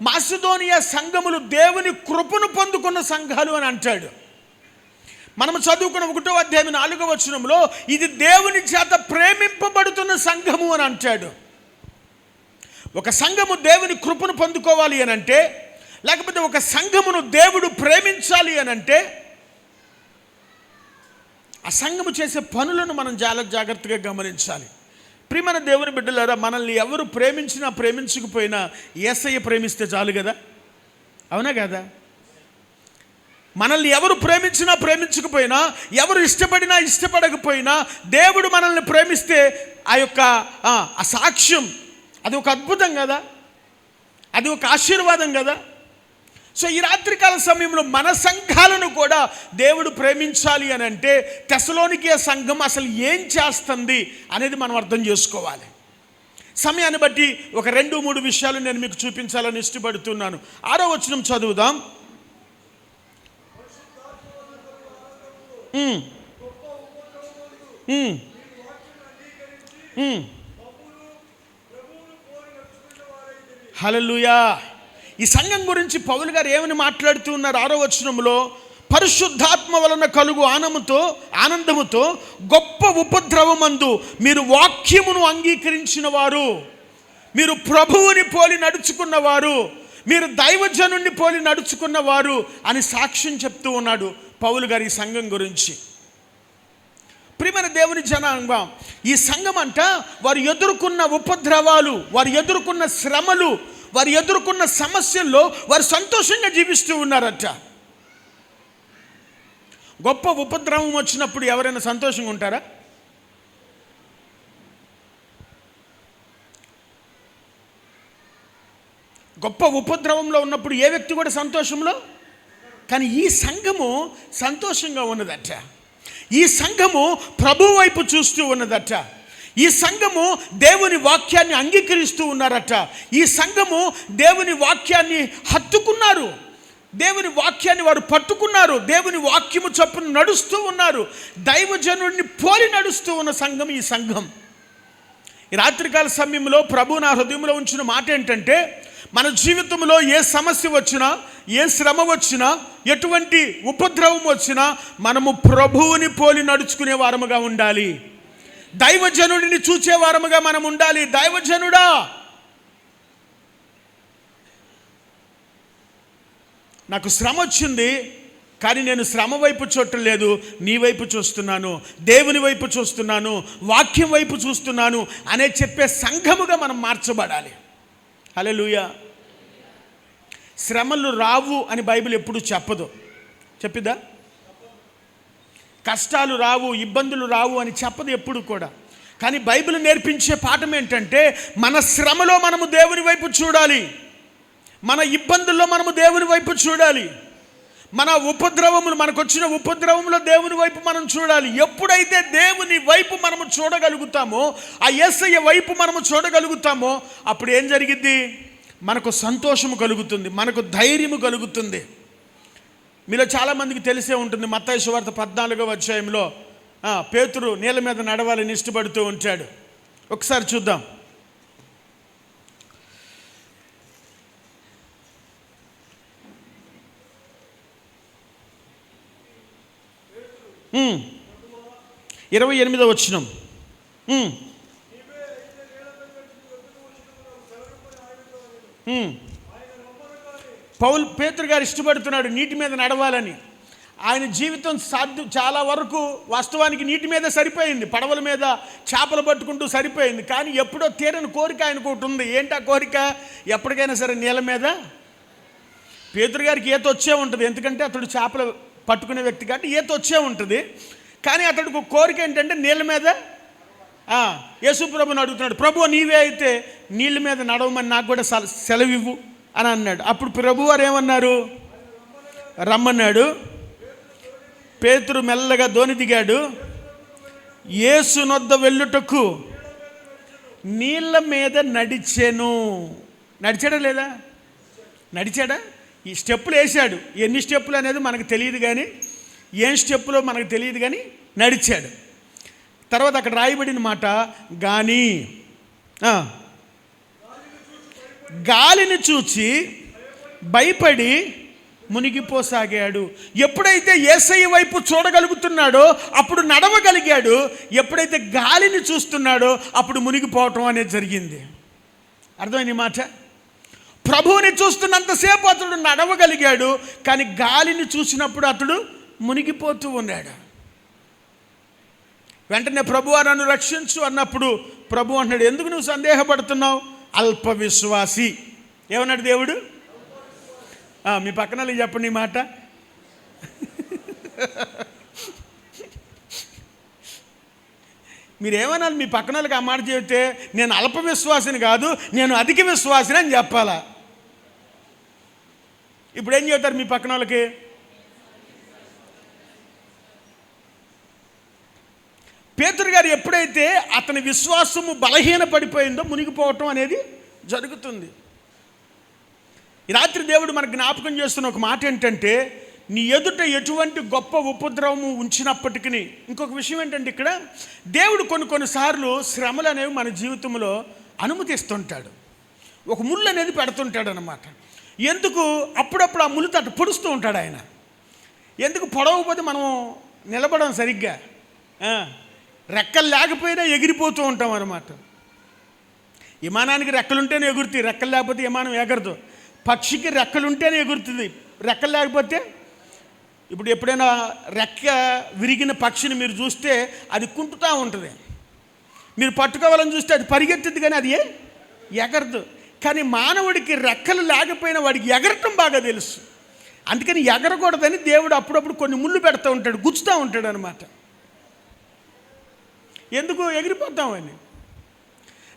మాసిదోనియా సంఘములు దేవుని కృపను పొందుకున్న సంఘాలు అని అంటాడు. మనము చదువుకున్న 1వ అధ్యాయం 4వ వచనంలో ఇది దేవుని చేత ప్రేమింపబడుతున్న సంఘము అని అంటాడు. ఒక సంఘము దేవుని కృపను పొందుకోవాలి అని అంటే, లేకపోతే ఒక సంఘమును దేవుడు ప్రేమించాలి అని అంటే, ఆ సంఘము చేసే పనులను మనం చాలా జాగ్రత్తగా గమనించాలి. ప్రియమైన దేవుని బిడ్డలారా, మనల్ని ఎవరు ప్రేమించినా ప్రేమించకపోయినా యేసయ్య ప్రేమిస్తే చాలు కదా, అవునా కదా? మనల్ని ఎవరు ప్రేమించినా ప్రేమించకపోయినా, ఎవరు ఇష్టపడినా ఇష్టపడకపోయినా, దేవుడు మనల్ని ప్రేమిస్తే ఆ యొక్క ఆ సాక్ష్యం అది ఒక అద్భుతం కదా, అది ఒక ఆశీర్వాదం కదా. సో ఈ రాత్రికాల సమయంలో మన సంఘాలను కూడా దేవుడు ప్రేమించాలి అని అంటే తెస్సలోనికే సంఘం అసలు ఏం చేస్తుంది అనేది మనం అర్థం చేసుకోవాలి. సమయాన్ని బట్టి ఒక 2-3 విషయాలు నేను మీకు చూపించాలని ఇష్టపడుతున్నాను. 6వ వచనం చదువుదాం. హల్లెలూయా. ఈ సంఘం గురించి పౌలు గారు ఏమని మాట్లాడుతూ ఉన్నారు? 6వ వచనంలో, పరిశుద్ధాత్మ వలన కలుగు ఆనందముతో గొప్ప ఉపద్రవమందు మీరు వాక్యమును అంగీకరించిన వారు, మీరు ప్రభువుని పోలి నడుచుకున్నవారు, మీరు దైవజనుని పోలి నడుచుకున్నవారు అని సాక్ష్యం చెప్తూ ఉన్నాడు పౌలు గారు ఈ సంఘం గురించి. ప్రియమైన దేవుని జనాంగం, ఈ సంఘం అంట వారు ఎదుర్కొన్న ఉపద్రవాలు, వారు ఎదుర్కొన్న శ్రమలు, వారు ఎదుర్కొన్న సమస్యల్లో వారు సంతోషంగా జీవిస్తూ ఉన్నారట. గొప్ప ఉపద్రవం వచ్చినప్పుడు ఎవరైనా సంతోషంగా ఉంటారా? గొప్ప ఉపద్రవంలో ఉన్నప్పుడు ఏ వ్యక్తి కూడా సంతోషంలో, కానీ ఈ సంఘము సంతోషంగా ఉన్నదట. ఈ సంఘము ప్రభు వైపు చూస్తూ ఉన్నదట. ఈ సంఘము దేవుని వాక్యాన్ని అంగీకరిస్తూ ఉన్నారట. ఈ సంఘము దేవుని వాక్యాన్ని హత్తుకున్నారు, దేవుని వాక్యాన్ని వారు పట్టుకున్నారు, దేవుని వాక్యము చొప్పున నడుస్తూ ఉన్నారు, దైవజనుడిని పోలి నడుస్తూ ఉన్న సంఘం ఈ సంఘం. ఈ రాత్రికాల సమయంలో ప్రభు నా హృదయంలో ఉంచిన మాట ఏంటంటే, మన జీవితంలో ఏ సమస్య వచ్చినా, ఏ శ్రమ వచ్చినా, ఎటువంటి ఉపద్రవం వచ్చినా మనము ప్రభువుని పోలి నడుచుకునే వారముగా ఉండాలి. దైవజనుడిని చూచే వారముగా మనం ఉండాలి. దైవజనుడా, నాకు శ్రమ వచ్చింది, కానీ నేను శ్రమ వైపు చూడటం లేదు, నీ వైపు చూస్తున్నాను, దేవుని వైపు చూస్తున్నాను, వాక్యం వైపు చూస్తున్నాను అనే చెప్పే సంఘముగా మనం మార్చబడాలి. హల్లెలూయా. శ్రమలు రావు అని బైబిల్ ఎప్పుడు చెప్పదు, చెప్పిద్దా? కష్టాలు రావు, ఇబ్బందులు రావు అని చెప్పదు ఎప్పుడు కూడా. కానీ బైబిల్ నేర్పించే పాఠం ఏంటంటే, మన శ్రమలో మనము దేవుని వైపు చూడాలి, మన ఇబ్బందుల్లో మనము దేవుని వైపు చూడాలి, మన ఉపద్రవములు, మనకు వచ్చిన ఉపద్రవంలో దేవుని వైపు మనం చూడాలి. ఎప్పుడైతే దేవుని వైపు మనము చూడగలుగుతామో, ఆ యేసయ్య వైపు మనము చూడగలుగుతామో, అప్పుడు ఏం జరిగిద్ది? మనకు సంతోషము కలుగుతుంది, మనకు ధైర్యము కలుగుతుంది. మీలో చాలామందికి తెలిసే ఉంటుంది, మత్తయి సువార్త 14వ అధ్యాయంలో పేతురు నీళ్ళ మీద నడవాలని ఇష్టపడుతూ ఉంటాడు. ఒకసారి చూద్దాం. హ్మ్. 28వ వచనం. పేతురు గారు ఇష్టపడుతున్నాడు నీటి మీద నడవాలని. ఆయన జీవితం చాలా వరకు వాస్తవానికి నీటి మీద సరిపోయింది, పడవల మీద చేపలు పట్టుకుంటూ సరిపోయింది. కానీ ఎప్పుడో తీరని కోరిక ఆయనకు ఒకటి ఉంది. ఏంటి ఆ కోరిక? ఎప్పటికైనా సరే నీళ్ళ మీద. పేతురు గారికి ఈత వచ్చే ఉంటుంది, ఎందుకంటే అతడు చేపలు పట్టుకునే వ్యక్తి కాబట్టి ఈత వచ్చే ఉంటుంది. కానీ అతడికి ఒక కోరిక ఏంటంటే నీళ్ళ మీద. యేసు ప్రభుని అడుగుతున్నాడు, ప్రభు నీవే అయితే నీళ్ళ మీద నడవమని నాకు కూడా సెలవివ్వు అని అన్నాడు. అప్పుడు ప్రభు వారు ఏమన్నారు? రమ్మన్నాడు. పేతురు మెల్లగా దోణి దిగాడు. యేసు నొద్ద వెళ్ళుటకు నీళ్ళ మీద నడిచెను. నడిచాడా లేదా? నడిచాడా? ఈ స్టెప్పులు వేసాడు. ఎన్ని స్టెప్పులు అనేది మనకు తెలియదు, కానీ ఏం స్టెప్పులో మనకు తెలియదు, కానీ నడిచాడు. తర్వాత అక్కడ రాయబడిన మాట, కానీ గాలిని చూచి భయపడి మునిగిపోసాగాడు. ఎప్పుడైతే యేసయ్య వైపు చూడగలుగుతున్నాడో అప్పుడు నడవగలిగాడు. ఎప్పుడైతే గాలిని చూస్తున్నాడో అప్పుడు మునిగిపోవటం అనేది జరిగింది. అర్థమైంది మాట? ప్రభువుని చూస్తున్నంతసేపు అతడు నడవగలిగాడు, కానీ గాలిని చూసినప్పుడు అతడు మునిగిపోతూ ఉన్నాడు. వెంటనే ప్రభువా నన్ను రక్షించు అన్నప్పుడు ప్రభు అంటున్నాడు, ఎందుకు నువ్వు సందేహపడుతున్నావు, అల్ప విశ్వాసి. ఏమన్నాడు దేవుడు? మీ పక్కన చెప్పండి ఈ మాట. మీరేమనాలి? మీ పక్కన వాళ్ళకి ఆ మాట చెబితే, నేను అల్ప విశ్వాసిని కాదు, నేను అధిక విశ్వాసిని అని చెప్పాలా? ఇప్పుడు ఏం చెబుతారు మీ పక్కన వాళ్ళకి? పేతురు గారు ఎప్పుడైతే అతని విశ్వాసము బలహీన పడిపోయిందో మునిగిపోవటం అనేది జరుగుతుంది. ఈ రాత్రి దేవుడు మనకు జ్ఞాపకం చేస్తున్న ఒక మాట ఏంటంటే, నీ ఎదుట ఎటువంటి గొప్ప ఉపద్రవము ఉంచినప్పటికీ, ఇంకొక విషయం ఏంటంటే, ఇక్కడ దేవుడు కొన్నిసార్లు శ్రమలు అనేవి మన జీవితంలో అనుమతిస్తుంటాడు. ఒక ముళ్ళు అనేది పెడుతుంటాడు అన్నమాట. ఎందుకు? అప్పుడప్పుడు ఆ ముళ్ళు తట్టు పొడుస్తూ ఉంటాడు ఆయన. ఎందుకు? పొడవకపోతే మనం నిలబడం సరిగ్గా, రెక్కలు లేకపోయినా ఎగిరిపోతూ ఉంటాం అన్నమాట. విమానానికి రెక్కలుంటేనే ఎగురుతాయి, రెక్కలు లేకపోతే విమానం ఎగరదు. పక్షికి రెక్కలుంటేనే ఎగురుతుంది, రెక్కలు లేకపోతే ఇప్పుడు ఎప్పుడైనా రెక్క విరిగిన పక్షిని మీరు చూస్తే అది కుంటుతూ ఉంటుంది. మీరు పట్టుకోవాలని చూస్తే అది పరిగెత్తుద్ది, కానీ అది ఎగరదు. కానీ మానవుడికి రెక్కలు లేకపోయినా వాడికి ఎగరటం బాగా తెలుసు. అందుకని ఎగరకూడదని దేవుడు అప్పుడప్పుడు కొన్ని ముళ్ళు పెడతా ఉంటాడు, గుచ్చుతూ ఉంటాడు అనమాట. ఎందుకు ఎగిరిపోతామని.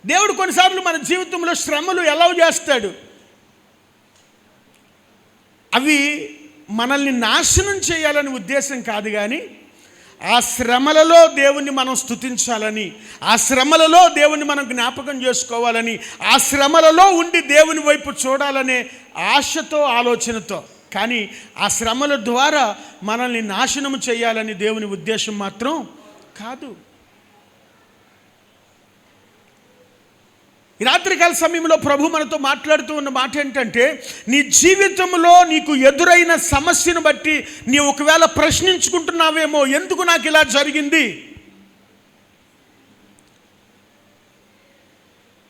దేవుడు కొన్నిసార్లు మన జీవితంలో శ్రమలు ఎలా చేస్తాడు, అవి మనల్ని నాశనం చేయాలని ఉద్దేశం కాదు, కానీ ఆ శ్రమలలో దేవుణ్ణి మనం స్తుతించాలని, ఆ శ్రమలలో దేవుణ్ణి మనం జ్ఞాపకం చేసుకోవాలని, ఆ శ్రమలలో ఉండి దేవుని వైపు చూడాలనే ఆశతో, ఆలోచనతో. కానీ ఆ శ్రమల ద్వారా మనల్ని నాశనం చేయాలని దేవుని ఉద్దేశం మాత్రం కాదు. ఈ రాత్రికాల సమయంలో ప్రభు మనతో మాట్లాడుతూ ఉన్న మాట ఏంటంటే, నీ జీవితంలో నీకు ఎదురైన సమస్యను బట్టి నీ ఒకవేళ ప్రశ్నించుకుంటున్నావేమో, ఎందుకు నాకు ఇలా జరిగింది.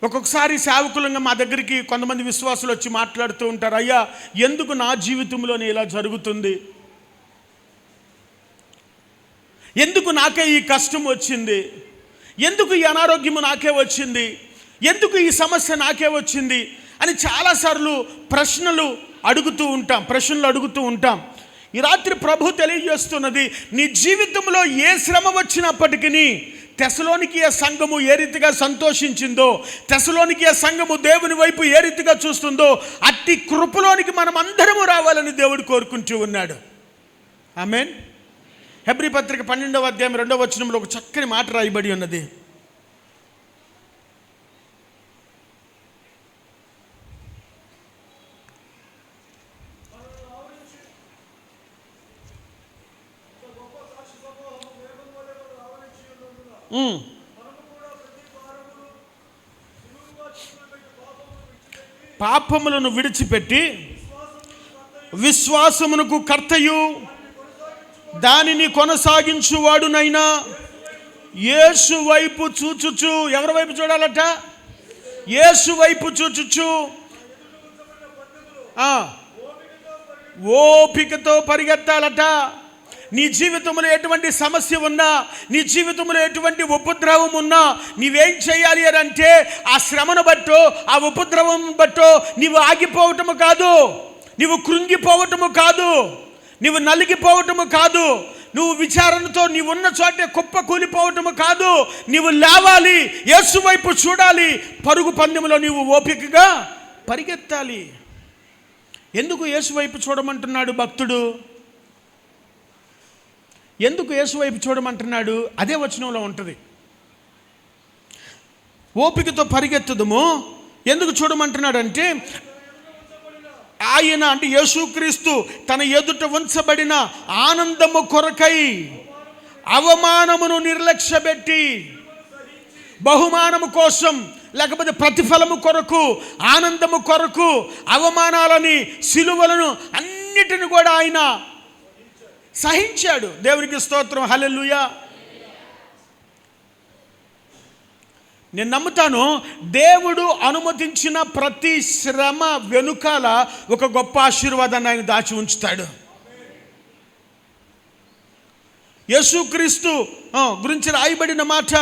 ఒక్కొక్కసారి సేవకులంగా మా దగ్గరికి కొంతమంది విశ్వాసులు వచ్చి మాట్లాడుతూ ఉంటారు, అయ్యా ఎందుకు నా జీవితంలోనే ఇలా జరుగుతుంది, ఎందుకు నాకే ఈ కష్టం వచ్చింది, ఎందుకు ఈ అనారోగ్యము నాకే వచ్చింది, ఎందుకు ఈ సమస్య నాకే వచ్చింది అని చాలాసార్లు ప్రశ్నలు అడుగుతూ ఉంటాం. ఈ రాత్రి ప్రభు తెలియజేస్తున్నది, నీ జీవితంలో ఏ శ్రమ వచ్చినప్పటికీ తెస్సలోనికీయ సంఘము ఏ రీతిగా సంతోషించిందో, తెస్సలోనికీయ సంఘము దేవుని వైపు ఏ రీతిగా చూస్తుందో, అట్టి కృపలోనికి మనం అందరము రావాలని దేవుడు కోరుకుంటూ ఉన్నాడు. ఆమేన్. హెబ్రీ పత్రిక 12వ అధ్యాయం 2వ వచనంలో ఒక చక్కని మాట రాయబడి ఉన్నది. పాపములను విడిచిపెట్టి విశ్వాసమునకు కర్తయు దానిని కొనసాగించువాడునైనా యేసు వైపు చూచుచు, ఎవరి వైపు చూడాలట? యేసు వైపు చూచుచు ఓపికతో పరిగెత్తాలట. నీ జీవితంలో ఎటువంటి సమస్య ఉన్నా, నీ జీవితంలో ఎటువంటి ఉపద్రవం ఉన్నా నీవేం చేయాలి అని అంటే, ఆ శ్రమను బట్టో, ఆ ఉపద్రవం బట్టో నీవు ఆగిపోవటము కాదు, నీవు కృంగిపోవటము కాదు, నీవు నలిగిపోవటము కాదు, నువ్వు విచారణతో నీవున్న చోటే కుప్ప కూలిపోవటము కాదు. నీవు లేవాలి, యేసు వైపు చూడాలి, పరుగు పందెంలో నీవు ఓపికగా పరిగెత్తాలి. ఎందుకు యేసు వైపు చూడమంటున్నాడు భక్తుడు? ఎందుకు యేసు వైపు చూడమంటున్నాడు? అదే వచనంలో ఉంటుంది. ఓపికతో పరిగెత్తుదము ఎందుకు చూడమంటున్నాడు అంటే, ఆయన అంటే యేసుక్రీస్తు తన ఎదుట ఉంచబడిన ఆనందము కొరకై అవమానమును నిర్లక్ష్యపెట్టి, బహుమానము కోసం లేకపోతే ప్రతిఫలము కొరకు, ఆనందము కొరకు అవమానాలని, సిలువలను అన్నిటిని కూడా ఆయన సహించాడు. దేవునికి స్తోత్రం, హల్లెలూయా. నేను నమ్ముతాను, దేవుడు అనుమతించిన ప్రతి శ్రమ వెనుకాల ఒక గొప్ప ఆశీర్వాదాన్ని ఆయన దాచి ఉంచుతాడు. యేసుక్రీస్తు గురించి రాయబడిన మాట,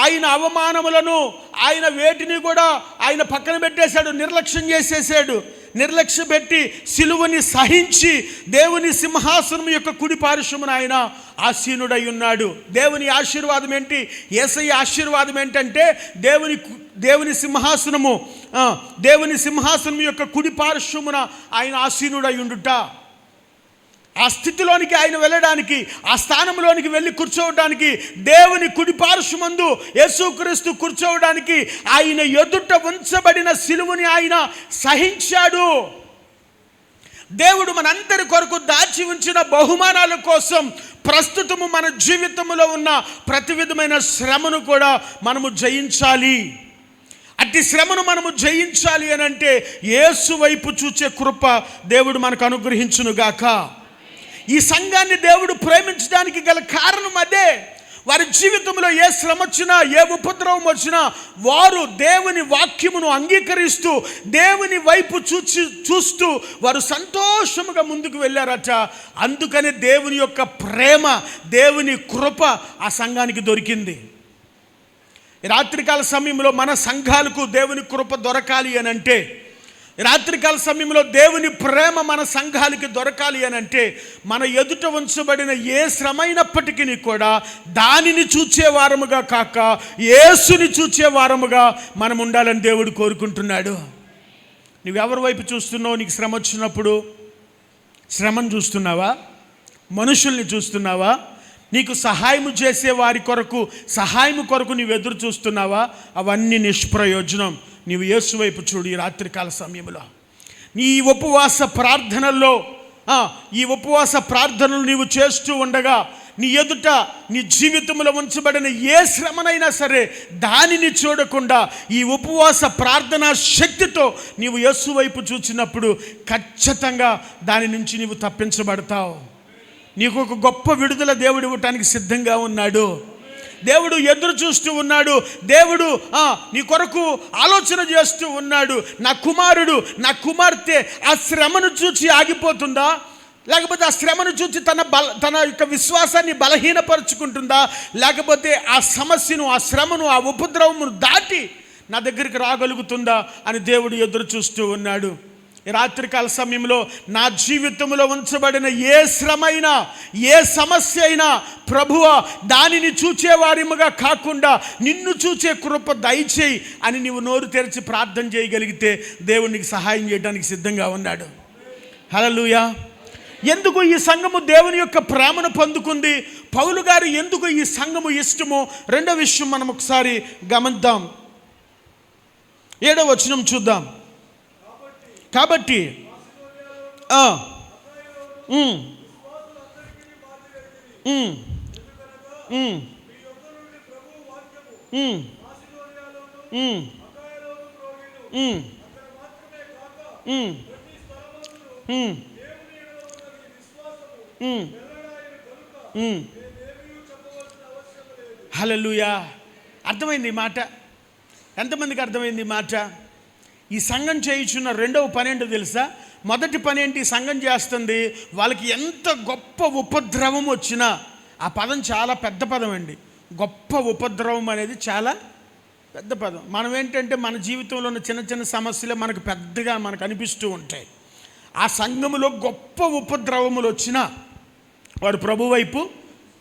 ఆయన అవమానములను, ఆయన వేటిని కూడా ఆయన పక్కన పెట్టేశాడు, నిర్లక్ష్యం చేసేసాడు. నిర్లక్ష్య పెట్టి సిలువని సహించి దేవుని సింహాసనం యొక్క కుడి పార్శ్వమున ఆయన ఆసీనుడై ఉన్నాడు. దేవుని ఆశీర్వాదం ఏంటి? యేసయ్య ఆశీర్వాదం ఏంటంటే, దేవుని సింహాసనం యొక్క కుడి పార్శ్వమున ఆయన ఆసీనుడై ఉండుట. ఆ స్థితిలోనికి ఆయన వెళ్ళడానికి, ఆ స్థానంలోనికి వెళ్ళి కూర్చోవడానికి, దేవుని కుడి పార్శ్వమందు యేసుక్రీస్తు కూర్చోవడానికి ఆయన ఎదుట ఉంచబడిన సిలువని ఆయన సహించాడు. దేవుడు మనందరి కొరకు దాచి ఉంచిన బహుమానాల కోసం ప్రస్తుతము మన జీవితంలో ఉన్న ప్రతి విధమైన శ్రమను కూడా మనము జయించాలి. అట్టి శ్రమను మనము జయించాలి అని అంటే యేసు వైపు చూచే కృప దేవుడు మనకు అనుగ్రహించునుగాక. ఈ సంఘాన్ని దేవుడు ప్రేమించడానికి గల కారణం అదే. వారి జీవితంలో ఏ శ్రమ వచ్చినా, ఏ ఉపద్రవం వచ్చినా వారు దేవుని వాక్యమును అంగీకరిస్తూ దేవుని వైపు చూస్తూ వారు సంతోషముగా ముందుకు వెళ్ళారట. అందుకని దేవుని యొక్క ప్రేమ, దేవుని కృప ఆ సంఘానికి దొరికింది. రాత్రికాల సమయంలో మన సంఘాలకు దేవుని కృప దొరకాలి అని అంటే, రాత్రికాల సమయంలో దేవుని ప్రేమ మన సంఘాలకి దొరకాలి అని అంటే, మన ఎదుట ఉంచబడిన ఏ శ్రమైనప్పటికీ కూడా దానిని చూచేవారముగా కాక యేసుని చూచేవారముగా మనం ఉండాలని దేవుడు కోరుకుంటున్నాడు. నువ్వెవరి వైపు చూస్తున్నావు? నీకు శ్రమ వచ్చినప్పుడు శ్రమను చూస్తున్నావా? మనుషుల్ని చూస్తున్నావా? నీకు సహాయము చేసే వారి కొరకు, సహాయము కొరకు నీవు ఎదురు చూస్తున్నావా? అవన్నీ నిష్ప్రయోజనం. నీవు యేసు వైపు చూడు. ఈ రాత్రికాల సమయంలో నీ ఉపవాస ప్రార్థనల్లో, ఈ ఉపవాస ప్రార్థనలు నీవు చేస్తూ ఉండగా నీ ఎదుట నీ జీవితంలో ఉంచబడిన ఏ శ్రమనైనా సరే దానిని చూడకుండా ఈ ఉపవాస ప్రార్థనా శక్తితో నీవు యేసు వైపు చూసినప్పుడు ఖచ్చితంగా దాని నుంచి నీవు తప్పించబడతావు. నీకు ఒక గొప్ప విడుదల దేవుడు ఇవ్వటానికి సిద్ధంగా ఉన్నాడు. దేవుడు ఎదురు చూస్తూ ఉన్నాడు. దేవుడు నీ కొరకు ఆలోచన చేస్తూ ఉన్నాడు. నా కుమారుడు, నా కుమార్తె ఆ శ్రమను చూచి ఆగిపోతుందా? లేకపోతే ఆ శ్రమను చూచి తన యొక్క విశ్వాసాన్ని బలహీనపరుచుకుంటుందా? లేకపోతే ఆ సమస్యను, ఆ శ్రమను, ఆ ఉపద్రవమును దాటి నా దగ్గరికి రాగలుగుతుందా అని దేవుడు ఎదురు చూస్తూ ఉన్నాడు. ఈ రాత్రికాల సమయంలో నా జీవితంలో ఉంచబడిన ఏ శ్రమైనా, ఏ సమస్య అయినా ప్రభువా దానిని చూచేవారిముగా కాకుండా నిన్ను చూచే కృప దయచేయి అని నీవు నోరు తెరిచి ప్రార్థన చేయగలిగితే దేవుడు నీకు సహాయం చేయడానికి సిద్ధంగా ఉన్నాడు. హల్లెలూయా. ఎందుకు ఈ సంఘము దేవుని యొక్క ప్రేమను పొందుకుంది? పౌలు గారు ఎందుకు ఈ సంఘము ఇష్టమో రెండో విషయం మనం ఒకసారి గమనిద్దాం. 7వ వచనం చూద్దాం. కాబట్టి హల్లెలూయా. అర్థమైంది ఈ మాట? ఎంతమందికి అర్థమైంది ఈ మాట? ఈ సంఘం చేయించున్న రెండవ పని ఏంటో తెలుసా? మొదటి పని ఏంటి? సంఘం చేస్తుంది వాళ్ళకి ఎంత గొప్ప ఉపద్రవం వచ్చినా, ఆ పదం చాలా పెద్ద పదం అండి. గొప్ప ఉపద్రవం అనేది చాలా పెద్ద పదం. మనం ఏంటంటే మన జీవితంలో ఉన్న చిన్న చిన్న సమస్యలే మనకు పెద్దగా మనకు అనిపిస్తూ ఉంటాయి. ఆ సంఘములో గొప్ప ఉపద్రవములు వచ్చినా వారు ప్రభు వైపు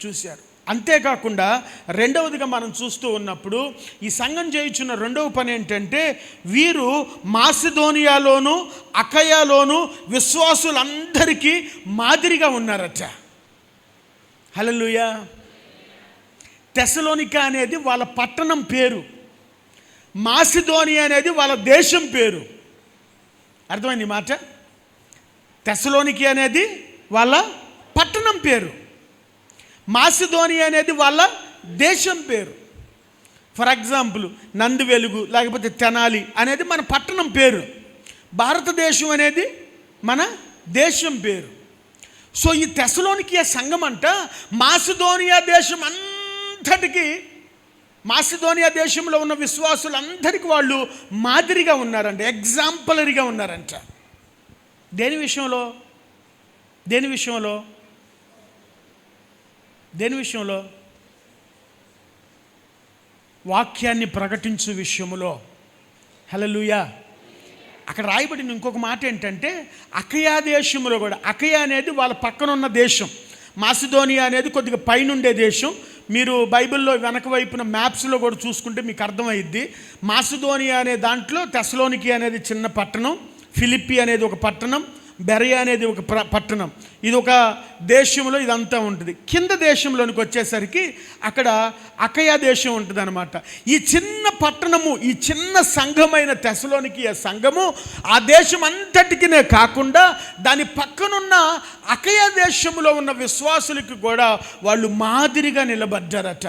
చూశారు. అంతేకాకుండా రెండవదిగా మనం చూస్తూ ఉన్నప్పుడు ఈ సంఘం చేయించున్న రెండవ పని ఏంటంటే, వీరు మాసిదోనియాలోను అకయాలోను విశ్వాసులందరికీ మాదిరిగా ఉన్నారట. హల్లెలూయా. తెసలోనిక అనేది వాళ్ళ పట్టణం పేరు, మాసిదోనియా అనేది వాళ్ళ దేశం పేరు. అర్థమైంది మాట? తెసలోనిక అనేది వాళ్ళ పట్టణం పేరు, మాసిదోనియా అనేది వాళ్ళ దేశం పేరు. ఫర్ ఎగ్జాంపుల్ నంది వెలుగు లేకపోతే తెనాలి అనేది మన పట్టణం పేరు. భారతదేశం అనేది మన దేశం పేరు. సో ఈ తెసలోనిక సంఘం అంట మాసిదోనియా దేశం అంతటికి, మాసిదోనియా దేశంలో ఉన్న విశ్వాసులందరికీ వాళ్ళు మాదిరిగా ఉన్నారంట, ఎగ్జాంపులరీగా ఉన్నారంట. దేని విషయంలో? దేని విషయంలో? దేని విషయంలో? వాక్యాన్ని ప్రకటించు విషయములో. హల్లెలూయా. అక్కడ రాయబడిన ఇంకొక మాట ఏంటంటే, అకయా దేశంలో కూడా, అకయా అనేది వాళ్ళ పక్కన ఉన్న దేశం, మాసిదోనియా అనేది కొద్దిగా పైనుండే దేశం. మీరు బైబిల్లో వెనక వైపున మ్యాప్స్లో కూడా చూసుకుంటే మీకు అర్థమైద్ది. మాసిదోనియా అనే దాంట్లో తెసలోనిక అనేది చిన్న పట్టణం, ఫిలిప్పి అనేది ఒక పట్టణం, బెరయా అనేది ఒక పట్టణం. ఇది ఒక దేశంలో ఇదంతా ఉంటుంది. కింద దేశంలోనికి వచ్చేసరికి అక్కడ అకయా దేశం ఉంటుంది అనమాట. ఈ చిన్న పట్టణము, ఈ చిన్న సంఘమైన తెసలోనిక సంఘము ఆ దేశం అంతటికినే కాకుండా దాని పక్కనున్న అకయా దేశంలో ఉన్న విశ్వాసులకి కూడా వాళ్ళు మాదిరిగా నిలబడ్డారట.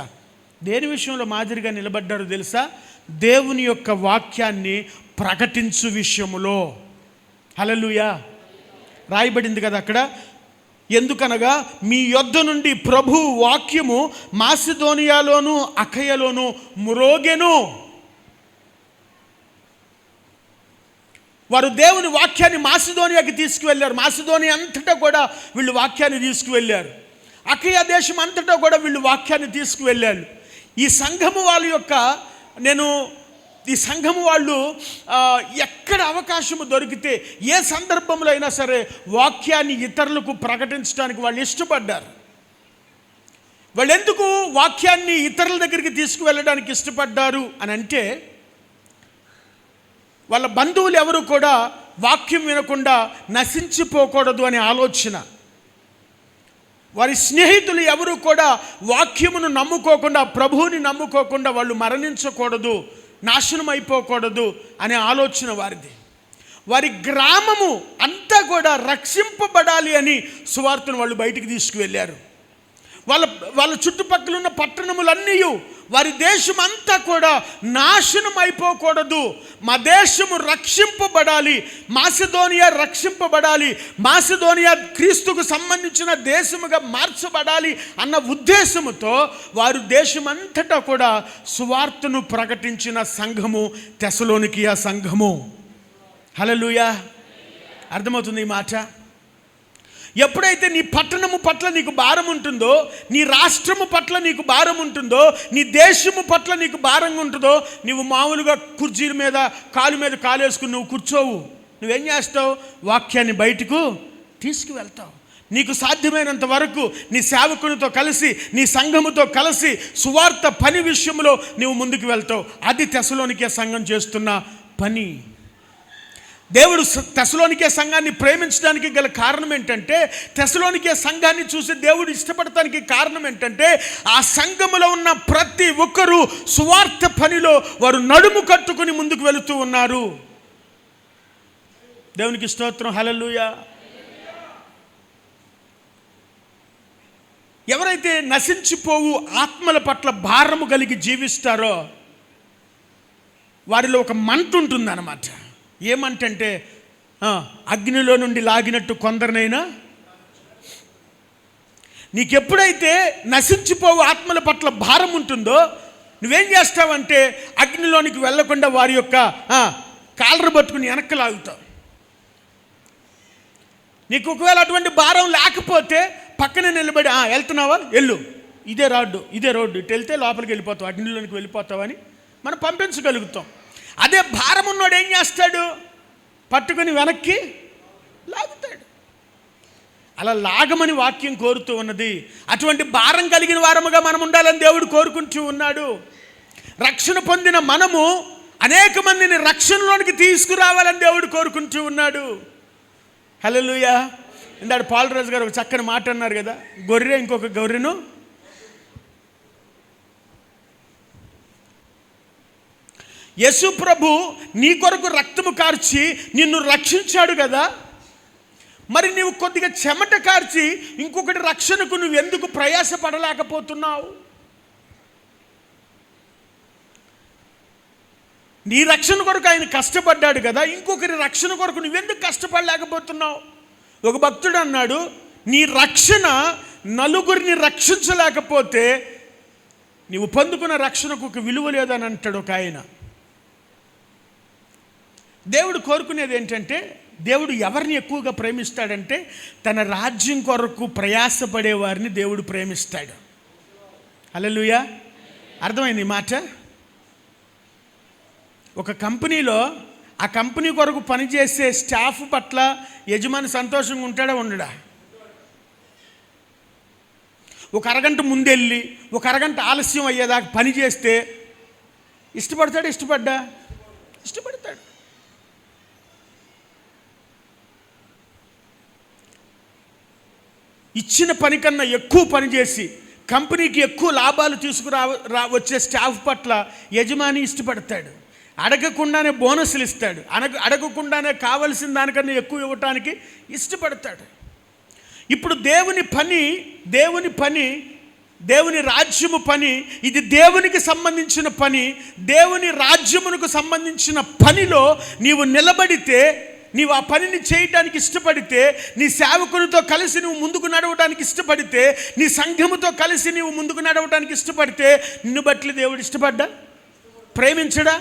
దేని విషయంలో మాదిరిగా నిలబడ్డారు తెలుసా? దేవుని యొక్క వాక్యాన్ని ప్రకటించు విషయములో. హల్లెలూయా. రాయబడింది కదా అక్కడ, ఎందుకనగా మీ యొద్ద నుండి ప్రభు వాక్యము మాసిదోనియాలోను అఖయలోను మ్రోగెను. వారు దేవుని వాక్యాన్ని మాసిదోనియాకి తీసుకువెళ్ళారు. మాసిదోనియా అంతటా కూడా వీళ్ళు వాక్యాన్ని తీసుకువెళ్ళారు. అఖయ దేశం అంతటా కూడా వీళ్ళు వాక్యాన్ని తీసుకువెళ్ళారు. ఈ సంఘము వాళ్ళు ఎక్కడ అవకాశము దొరికితే, ఏ సందర్భంలో అయినా సరే వాక్యాన్ని ఇతరులకు ప్రకటించడానికి వాళ్ళు ఇష్టపడ్డారు. వాళ్ళు ఎందుకు వాక్యాన్ని ఇతరుల దగ్గరికి తీసుకువెళ్ళడానికి ఇష్టపడ్డారు అని అంటే, వాళ్ళ బంధువులు ఎవరు కూడా వాక్యం వినకుండా నశించిపోకూడదు అనే ఆలోచన. వారి స్నేహితులు ఎవరు కూడా వాక్యమును నమ్ముకోకుండా, ప్రభువుని నమ్ముకోకుండా వాళ్ళు మరణించకూడదు, నాశనం అయిపోకూడదు అనే ఆలోచన వారిది. వారి గ్రామము అంతా కూడా రక్షింపబడాలి అని సువార్తను వాళ్ళు బయటికి తీసుకువెళ్ళారు. వాళ్ళ చుట్టుపక్కల ఉన్న పట్టణములన్నీ, వారి దేశం అంతా కూడా నాశనం అయిపోకూడదు, మా దేశము రక్షింపబడాలి, మాసిదోనియా రక్షింపబడాలి, మాసిదోనియా క్రీస్తుకు సంబంధించిన దేశముగా మార్చబడాలి అన్న ఉద్దేశముతో వారు దేశమంతటా కూడా సువార్తను ప్రకటించిన సంఘము తెస్సలోనికీయ సంఘము. హల్లెలూయా. అర్థమవుతుంది ఈ మాట? ఎప్పుడైతే నీ పట్టణము పట్ల నీకు భారం ఉంటుందో, నీ రాష్ట్రము పట్ల నీకు భారం ఉంటుందో, నీ దేశము పట్ల నీకు భారంగా ఉంటుందో, నువ్వు మామూలుగా కుర్చీల మీద కాలు మీద కాలేసుకుని నువ్వు కూర్చోవు. నువ్వేం చేస్తావు? వాక్యాన్ని బయటకు తీసుకువెళ్తావు. నీకు సాధ్యమైనంత వరకు నీ సేవకునితో కలిసి, నీ సంఘముతో కలిసి సువార్త పని విషయంలో నువ్వు ముందుకు వెళ్తావు. అది తెస్సలోనికే సంఘం చేస్తున్న పని. దేవుడు తెస్సలోనికే సంఘాన్ని ప్రేమించడానికి గల కారణం ఏంటంటే, తెస్సలోనికే సంఘాన్ని చూసి దేవుడు ఇష్టపడటానికి కారణం ఏంటంటే, ఆ సంఘములో ఉన్న ప్రతి ఒక్కరూ సువార్త పనిలో వారు నడుము కట్టుకుని ముందుకు వెళుతూ ఉన్నారు. దేవునికి స్తోత్రం. హల్లెలూయా. ఎవరైతే నశించిపోవు ఆత్మల పట్ల భారము కలిగి జీవిస్తారో వారిలో ఒక మంట ఉంటుందన్నమాట. ఏమంటే, అగ్నిలో నుండి లాగినట్టు కొందరినైనా. నీకెప్పుడైతే నశించిపోవు ఆత్మల పట్ల భారం ఉంటుందో నువ్వేం చేస్తావంటే, అగ్నిలోనికి వెళ్లకుండా వారి యొక్క కాలరు పట్టుకుని వెనక్కి లాగుతావు. నీకు ఒకవేళ అటువంటి భారం లేకపోతే పక్కనే నిలబడి, వెళ్తున్నావా, వెళ్ళు, ఇదే రోడ్డు ఇటు వెళ్తే లోపలికి వెళ్ళిపోతావు, అగ్నిలోనికి వెళ్ళిపోతావని మనం పంపించగలుగుతాం. అదే భారం ఉన్నోడు ఏం చేస్తాడు? పట్టుకుని వెనక్కి లాగుతాడు. అలా లాగమని వాక్యం కోరుతూ ఉన్నది. అటువంటి భారం కలిగిన వారముగా మనం ఉండాలని దేవుడు కోరుకుంటూ ఉన్నాడు. రక్షణ పొందిన మనము అనేక మందిని రక్షణలోనికి తీసుకురావాలని దేవుడు కోరుకుంటూ ఉన్నాడు. హల్లెలూయా. ఇందాడు పాలరాజు గారు ఒక చక్కని మాట అన్నారు కదా, గొర్రె ఇంకొక గొర్రెను యేసు ప్రభు నీ కొరకు రక్తము కార్చి నిన్ను రక్షించాడు కదా, మరి నీవు కొద్దిగా చెమట కార్చి ఇంకొకటి రక్షణకు నువ్వు ఎందుకు ప్రయాసపడలేకపోతున్నావు? నీ రక్షణ కొరకు ఆయన కష్టపడ్డాడు కదా, ఇంకొకరి రక్షణ కొరకు నువ్వెందుకు కష్టపడలేకపోతున్నావు? ఒక భక్తుడు అన్నాడు, నీ రక్షణ నలుగురిని రక్షించలేకపోతే నీవు పొందుకున్న రక్షణకు ఒక విలువ లేదని అంటాడు ఒక ఆయన. దేవుడు కోరుకునేది ఏంటంటే, దేవుడు ఎవరిని ఎక్కువగా ప్రేమిస్తాడంటే తన రాజ్యం కొరకు ప్రయాసపడే వారిని దేవుడు ప్రేమిస్తాడు. హల్లెలూయా. అర్థమైంది ఈ మాట? ఒక కంపెనీలో ఆ కంపెనీ కొరకు పనిచేసే స్టాఫ్ పట్ల యజమాని సంతోషంగా ఉంటాడా ఉండడా? ఒక అరగంట ముందెళ్ళి ఒక అరగంట ఆలస్యం అయ్యేదాకా పని చేస్తే ఇష్టపడతాడు? ఇష్టపడతాడు. ఇచ్చిన పని కన్నా ఎక్కువ పని చేసి కంపెనీకి ఎక్కువ లాభాలు వచ్చే స్టాఫ్ పట్ల యజమాని ఇష్టపడతాడు. అడగకుండానే బోనస్లు ఇస్తాడు, అడగకుండానే కావలసిన దానికన్నా ఎక్కువ ఇవ్వటానికి ఇష్టపడతాడు. ఇప్పుడు దేవుని పని దేవుని రాజ్యము పని, ఇది దేవునికి సంబంధించిన పని. దేవుని రాజ్యమునకు సంబంధించిన పనిలో నీవు నిలబడితే నీవు ఆ పనిని చేయడానికి ఇష్టపడితే, నీ సేవకునితో కలిసి నువ్వు ముందుకు నడవడానికి ఇష్టపడితే, నీ సంఘముతో కలిసి నీవు ముందుకు నడవడానికి ఇష్టపడితే, నిన్ను బట్టి దేవుడు ఇష్టపడ్డా? ప్రేమించడా?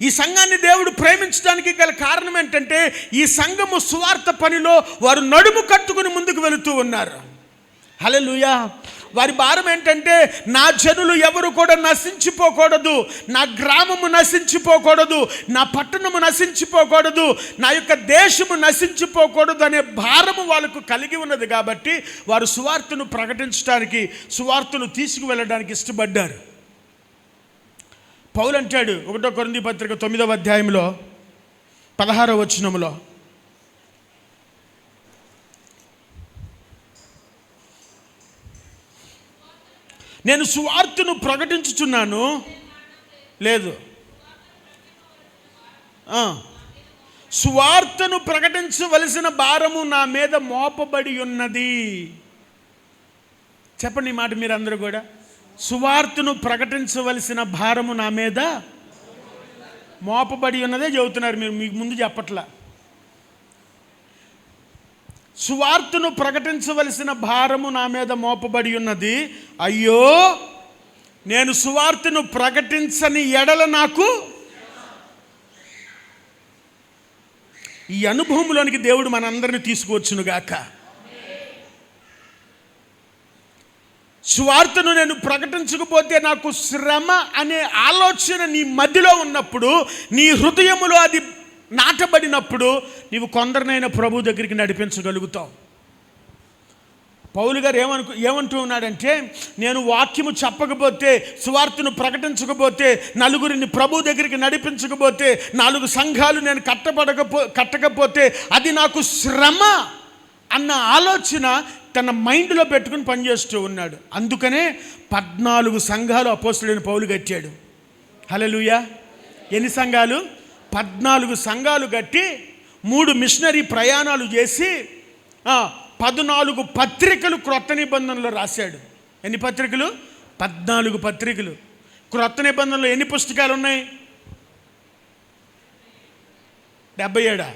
ఈ సంఘాన్ని దేవుడు ప్రేమించడానికి గల కారణం ఏంటంటే, ఈ సంఘము సువార్త పనిలో వారు నడుము కట్టుకుని ముందుకు వెళుతూ ఉన్నారు. హల్లెలూయా. వారి భారం ఏంటంటే, నా జనులు ఎవరు కూడా నశించిపోకూడదు, నా గ్రామము నశించిపోకూడదు, నా పట్టణము నశించిపోకూడదు, నా యొక్క దేశము నశించిపోకూడదు అనే భారము వాళ్ళకు కలిగి ఉన్నది. కాబట్టి వారు సువార్తను ప్రకటించడానికి, సువార్తను తీసుకువెళ్ళడానికి ఇష్టపడ్డారు. పౌలు అంటాడు 1 కొరింథీ పత్రిక 9వ అధ్యాయంలో 16వ వచనంలో, నేను సువార్తను ప్రకటించుచున్నాను. లేదు, సువార్తను ప్రకటించవలసిన భారము నా మీద మోపబడి ఉన్నది. చెప్పండి ఈ మాట మీరందరూ కూడా. సువార్తను ప్రకటించవలసిన భారము నా మీద మోపబడి ఉన్నదే చెబుతున్నారు మీరు, మీకు ముందు చెప్పట్లా. సువార్తను ప్రకటించవలసిన భారము నా మీద మోపబడి ఉన్నది. అయ్యో, నేను సువార్తను ప్రకటించని ఎడల నాకు. ఈ అనుభవంలోనికి దేవుడు మనందరినీ తీసుకువచ్చునుగాక. సువార్తను నేను ప్రకటించకపోతే నాకు శ్రమ అనే ఆలోచన నీ మధ్యలో ఉన్నప్పుడు, నీ హృదయములో అది నాటబడినప్పుడు, నీవు కొందరినైనా ప్రభు దగ్గరికి నడిపించగలుగుతావు. పౌలు గారు ఏమంటూ ఉన్నాడంటే, నేను వాక్యము చెప్పకపోతే, సువార్తను ప్రకటించకపోతే, నలుగురిని ప్రభు దగ్గరికి నడిపించకపోతే, 4 సంఘాలు నేను కట్టకపోతే అది నాకు శ్రమ అన్న ఆలోచన తన మైండ్లో పెట్టుకుని పనిచేస్తూ ఉన్నాడు. అందుకనే 14 సంఘాలు అపోస్తలుడైన పౌలు కట్టాడు. హల్లెలూయా. ఎన్ని సంఘాలు? 14 సంఘాలు కట్టి 3 మిషనరీ ప్రయాణాలు చేసి 14 పత్రికలు క్రొత్త నిబంధనలో రాశాడు. ఎన్ని పత్రికలు? 14 పత్రికలు. క్రొత్త నిబంధనలో ఎన్ని పుస్తకాలు ఉన్నాయి? 77,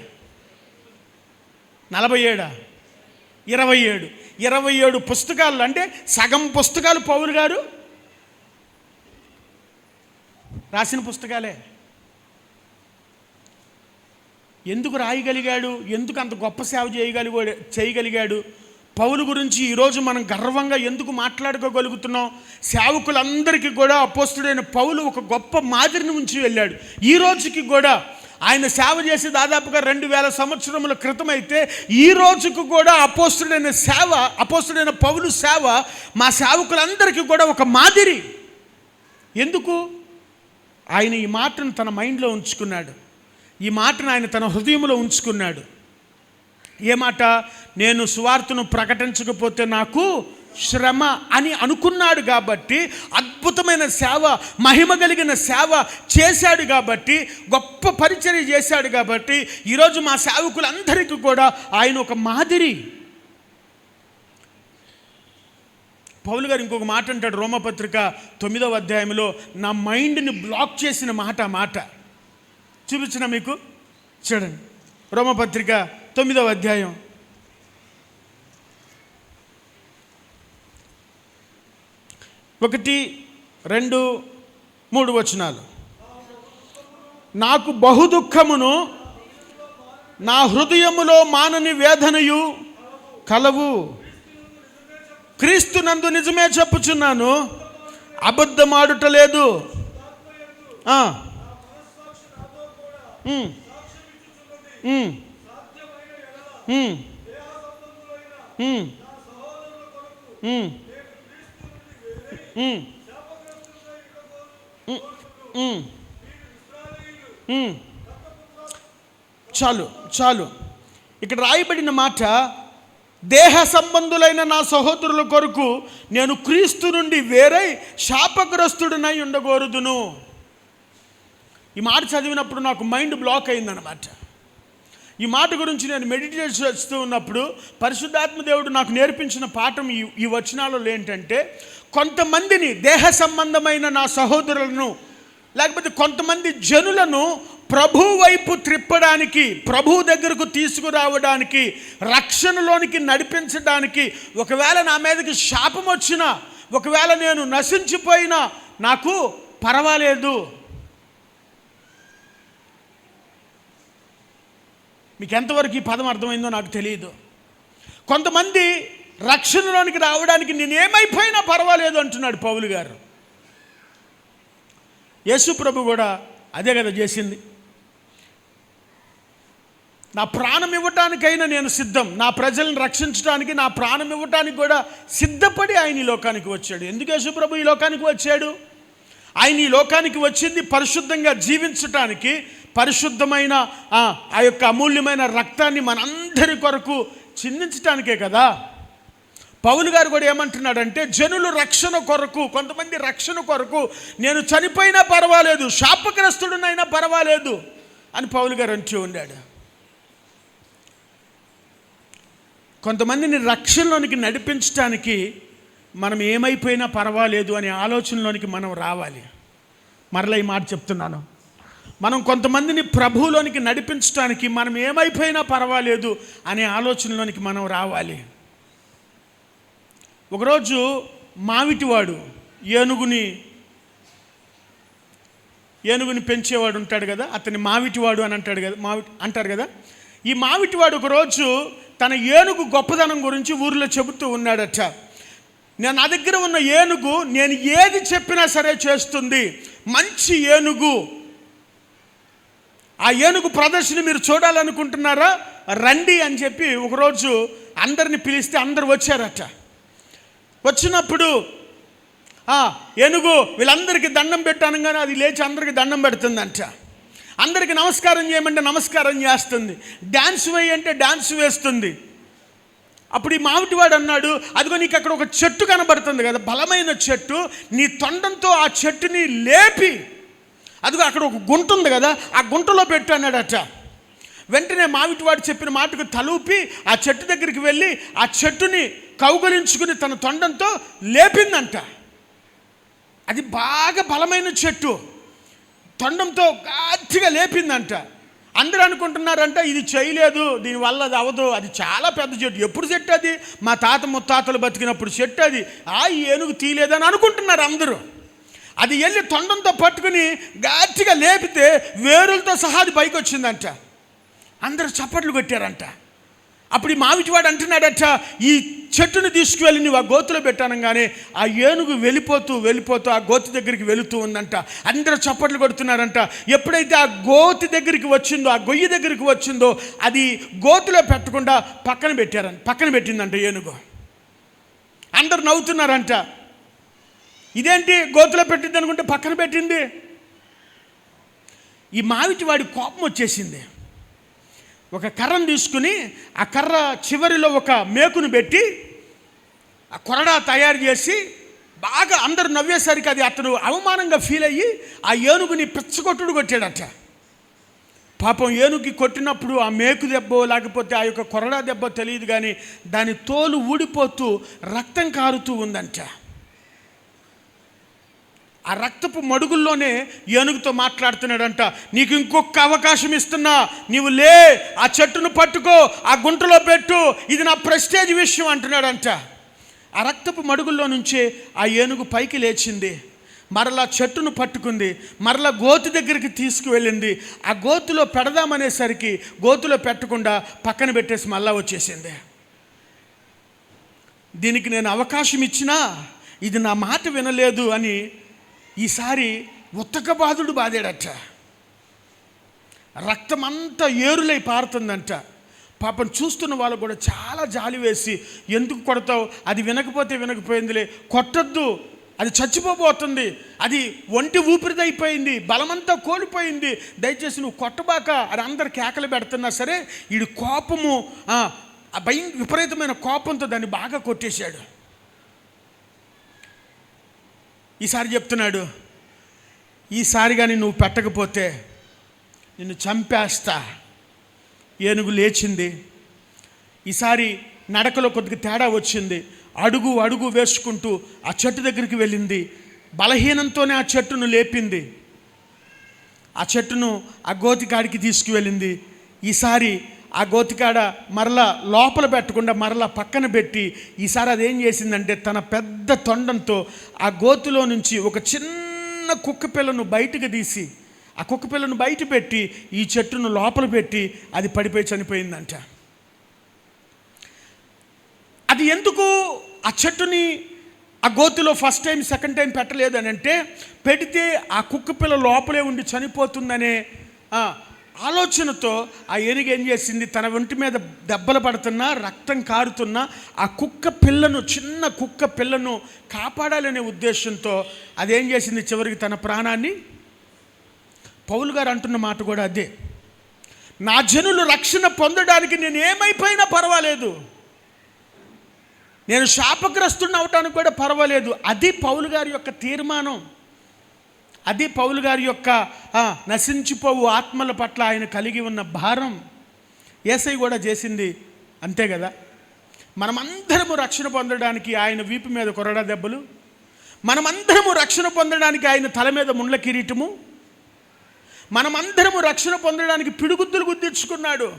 47, 27. 27 పుస్తకాలు. అంటే సగం పుస్తకాలు పౌలు గారు రాసిన పుస్తకాలే. ఎందుకు రాయగలిగాడు? ఎందుకు అంత గొప్ప సేవ చేయగలిగాడు? పౌలు గురించి ఈరోజు మనం గర్వంగా ఎందుకు మాట్లాడుకోగలుగుతున్నాం? సేవకులందరికీ కూడా అపోస్తలుడైన పౌలు ఒక గొప్ప మాదిరిని ఉంచి వెళ్ళాడు. ఈ రోజుకి కూడా ఆయన సేవ చేసి దాదాపుగా 2000 సంవత్సరముల క్రితం అయితే, ఈ రోజుకు కూడా అపోస్తలుడైన పౌలు సేవ మా సేవకులందరికీ కూడా ఒక మాదిరి. ఎందుకు? ఆయన ఈ మాటను తన మైండ్లో ఉంచుకున్నాడు. ఈ మాటను ఆయన తన హృదయంలో ఉంచుకున్నాడు. ఏ మాట? నేను సువార్తను ప్రకటించకపోతే నాకు శ్రమ అని అనుకున్నాడు. కాబట్టి అద్భుతమైన సేవ, మహిమ కలిగిన సేవ చేశాడు. కాబట్టి గొప్ప పరిచర్య చేశాడు. కాబట్టి ఈరోజు మా సేవకులందరికీ కూడా ఆయన ఒక మాదిరి. పౌలు గారు ఇంకొక మాట అంటాడు రోమపత్రిక 9వ అధ్యాయంలో, నా మైండ్ని బ్లాక్ చేసిన మాట చూపించిన మీకు. చూడండి, రోమపత్రిక 9వ అధ్యాయం 1, 2, 3 వచనాలు. నాకు బహు దుఃఖమును నా హృదయములో మానని వేదనయు కలవు. క్రీస్తునందు నిజమే చెప్పుచున్నాను, అబద్ధమాడుట లేదు. చాలు. ఇక్కడ రాయబడిన మాట, దేహ సంబంధులైన నా సహోదరుల కొరకు నేను క్రీస్తు నుండి వేరై శాపగ్రస్తుడినై ఉండగోరుదును. ఈ మాట చదివినప్పుడు నాకు మైండ్ బ్లాక్ అయిందన్నమాట. ఈ మాట గురించి నేను మెడిటేట్ చేస్తూ ఉన్నప్పుడు పరిశుద్ధాత్మ దేవుడు నాకు నేర్పించిన పాఠం ఈ వచనాలలో ఏంటంటే, కొంతమందిని, దేహ సంబంధమైన నా సహోదరులను, లేకపోతే కొంతమంది జనులను ప్రభు వైపు త్రిప్పడానికి, ప్రభు దగ్గరకు తీసుకురావడానికి, రక్షణలోనికి నడిపించడానికి, ఒకవేళ నా మీదకి శాపం వచ్చినా, ఒకవేళ నేను నశించిపోయినా నాకు పర్వాలేదు. మీకు ఎంతవరకు ఈ పదం అర్థమైందో నాకు తెలియదు. కొంతమంది రక్షణలోనికి రావడానికి నేనేమైపోయినా పర్వాలేదు అంటున్నాడు పౌలు గారు. యేసు ప్రభు కూడా అదే కదా చేసింది. నా ప్రాణం ఇవ్వటానికైనా నేను సిద్ధం, నా ప్రజలను రక్షించడానికి నా ప్రాణం ఇవ్వటానికి కూడా సిద్ధపడి ఆయన ఈ లోకానికి వచ్చాడు. ఎందుకు యేసు ప్రభు ఈ లోకానికి వచ్చాడు? ఆయన ఈ లోకానికి వచ్చింది పరిశుద్ధంగా జీవించటానికి, పరిశుద్ధమైన ఆ యొక్క అమూల్యమైన రక్తాన్ని మనందరి కొరకు చిందించటానికే కదా. పౌలు గారు కూడా ఏమంటున్నాడంటే, జనులు రక్షణ కొరకు, కొంతమంది రక్షణ కొరకు నేను చనిపోయినా పర్వాలేదు, శాపగ్రస్తుడునైనా పర్వాలేదు అని పౌలు గారు అంటూ ఉన్నాడు. కొంతమందిని రక్షణలోనికి నడిపించడానికి మనం ఏమైపోయినా పర్వాలేదు అనే ఆలోచనలోనికి మనం రావాలి. మరలా ఈ మాట చెప్తున్నాను, మనం కొంతమందిని ప్రభువులోనికి నడిపించడానికి మనం ఏమైపోయినా పర్వాలేదు అనే ఆలోచనలోనికి మనం రావాలి. ఒకరోజు మావిటివాడు ఏనుగుని పెంచేవాడు ఉంటాడు కదా, అతని మావిటివాడు అని అంటారు కదా. ఈ మావిటివాడు ఒకరోజు తన ఏనుగు గొప్పదనం గురించి ఊరిలో చెబుతూ ఉన్నాడట. నా దగ్గర ఉన్న ఏనుగు నేను ఏది చెప్పినా సరే చేస్తుంది, మంచి ఏనుగు. ఆ ఏనుగు ప్రదర్శన మీరు చూడాలనుకుంటున్నారా, రండి అని చెప్పి ఒకరోజు అందరిని పిలిస్తే అందరు వచ్చారట. వచ్చినప్పుడు ఏనుగు వీళ్ళందరికీ దండం పెట్టాను, కానీ అది లేచి అందరికీ దండం పెడుతుందంట. అందరికీ నమస్కారం చేయమంటే నమస్కారం చేస్తుంది, డ్యాన్స్ వేయంటే డ్యాన్స్ వేస్తుంది. అప్పుడు ఈ మావిటివాడు అన్నాడు, అదిగో నీకు అక్కడ ఒక చెట్టు కనబడుతుంది కదా, బలమైన చెట్టు, నీ తొండంతో ఆ చెట్టుని లేపి, అదిగో అక్కడ ఒక గుంట ఉంది కదా, ఆ గుంటలో పెట్టు అన్నాడట. వెంటనే మావిటివాడు చెప్పిన మాటకు తలూపి ఆ చెట్టు దగ్గరికి వెళ్ళి ఆ చెట్టుని కౌగలించుకుని తన తొండంతో లేపిందంట. అది బాగా బలమైన చెట్టు, తొండంతో గట్టిగా లేపిందంట. అందరూ అనుకుంటున్నారంట ఇది చేయలేదు, దీనివల్ల అది అవ్వదు, అది చాలా పెద్ద చెట్టు. ఎప్పుడు చెట్టు అది? మా తాత ముత్తాతలు బతికినప్పుడు చెట్టు అది, ఈ ఏనుగు తీయలేదని అనుకుంటున్నారు అందరూ. అది వెళ్ళి తొండంతో పట్టుకుని గట్టిగా లేపితే వేరులతో సహా అది పైకి వచ్చిందంట. అందరూ చప్పట్లు కొట్టారంట. అప్పుడు ఈ మావిటివాడు అంటున్నాడట, ఈ చెట్టుని తీసుకువెళ్ళి నువ్వు ఆ గోతులో పెట్టానంగానే ఆ ఏనుగు వెళ్ళిపోతూ ఆ గోతి దగ్గరికి వెళుతూ ఉందంట. అందరూ చప్పట్లు కొడుతున్నారంట. ఎప్పుడైతే ఆ గోతి దగ్గరికి వచ్చిందో, ఆ గొయ్యి దగ్గరికి వచ్చిందో, అది గోతులో పెట్టకుండా పక్కన పెట్టిందంట ఏనుగు. అందరు నవ్వుతున్నారంట. ఇదేంటి గోతులో పెట్టింది అనుకుంటే పక్కన పెట్టింది. ఈ మావిటివాడి కోపం వచ్చేసింది. ఒక కర్రను తీసుకుని ఆ కర్ర చివరిలో ఒక మేకును పెట్టి ఆ కొరడా తయారు చేసి బాగా అందరు నవ్వేసరికి అది అతను అవమానంగా ఫీల్ అయ్యి ఆ ఏనుగుని పిచ్చగొట్టుడు కొట్టాడట. పాపం ఏనుగుకి కొట్టినప్పుడు ఆ మేకు దెబ్బ లేకపోతే ఆ యొక్క కొరడా దెబ్బ తెలియదు, కానీ దాని తోలు ఊడిపోతూ రక్తం కారుతూ ఉందంట. ఆ రక్తపు మడుగుల్లోనే ఏనుగుతో మాట్లాడుతున్నాడంట, నీకు ఇంకొక అవకాశం ఇస్తున్నా, నీవు లే, ఆ చెట్టును పట్టుకో, ఆ గుంటలో పెట్టు, ఇది నా ప్రెస్టేజ్ విషయం అంటున్నాడంట. ఆ రక్తపు మడుగుల్లో నుంచే ఆ ఏనుగు పైకి లేచింది, మరలా చెట్టును పట్టుకుంది, మరలా గోతి దగ్గరికి తీసుకువెళ్ళింది. ఆ గోతులో పెడదామనేసరికి గోతులో పెట్టకుండా పక్కన పెట్టేసి మళ్ళా వచ్చేసింది. దీనికి నేను అవకాశం ఇచ్చినా ఇది నా మాట వినలేదు అని ఈసారి ఉత్తకబాదుడు బాధాడట. రక్తమంతా ఏరులై పారుతుందంట. పాపం చూస్తున్న వాళ్ళు కూడా చాలా జాలి వేసి, ఎందుకు కొడతావు, అది వినకపోతే వినకపోయిందిలే, కొట్టద్దు, అది చచ్చిపోబోతుంది, అది ఒంటి ఊపిరిదైపోయింది, బలమంతా కోల్పోయింది, దయచేసి నువ్వు కొట్టబాక అని అందరు కేకలు పెడుతున్నా సరే వీడి కోపము విపరీతమైన కోపంతో దాన్ని బాగా కొట్టేశాడు. ఈసారి చెప్తున్నాడు, ఈసారి కానీ నువ్వు పెట్టకపోతే నిన్ను చంపేస్తా. ఏనుగు లేచింది. ఈసారి నడకలో కొద్దిగా తేడా వచ్చింది. అడుగు వేసుకుంటూ ఆ చెట్టు దగ్గరికి వెళ్ళింది. బలహీనంతోనే ఆ చెట్టును లేపింది. ఆ చెట్టును ఆ గోతికాడికి తీసుకువెళ్ళింది. ఈసారి ఆ గోతికాడ మరలా లోపల పెట్టకుండా మరలా పక్కన పెట్టి ఈసారి అదేం చేసిందంటే తన పెద్ద తొండంతో ఆ గోతిలో నుంచి ఒక చిన్న కుక్క పిల్లను బయటకు తీసి ఆ కుక్క పిల్లను బయట పెట్టి ఈ చెట్టును లోపల పెట్టి అది పడిపోయి చనిపోయిందంట. అది ఎందుకు ఆ చెట్టుని ఆ గోతిలో ఫస్ట్ టైం సెకండ్ టైం పెట్టలేదని అంటే, పెడితే ఆ కుక్క పిల్ల లోపలే ఉండి చనిపోతుందనే ఆలోచనతో ఆ ఏనుగు ఏం చేసింది, తన ఒంటి మీద దెబ్బలు పడుతున్నా రక్తం కారుతున్నా ఆ కుక్క పిల్లను, చిన్న కుక్క పిల్లను కాపాడాలనే ఉద్దేశంతో అదేం చేసింది, చివరికి తన ప్రాణాన్ని. పౌలు గారు అంటున్న మాట కూడా అదే, నా జనులు రక్షణ పొందడానికి నేను ఏమైపోయినా పర్వాలేదు, నేను శాపగ్రస్తుడిని అవటానికి కూడా పర్వాలేదు. అది పౌలు గారి యొక్క తీర్మానం. అది పౌలు గారి యొక్క నశించిపోవు ఆత్మల పట్ల ఆయన కలిగి ఉన్న భారం. యేసయ్య కూడా చేసింది అంతే కదా. మనమందరము రక్షణ పొందడానికి ఆయన వీపు మీద కొరడా దెబ్బలు, మనమందరము రక్షణ పొందడానికి ఆయన తల మీద ముండ్ల కిరీటము, మనమందరము రక్షణ పొందడానికి పిడుగుద్దులు గుద్దించుకున్నాడు,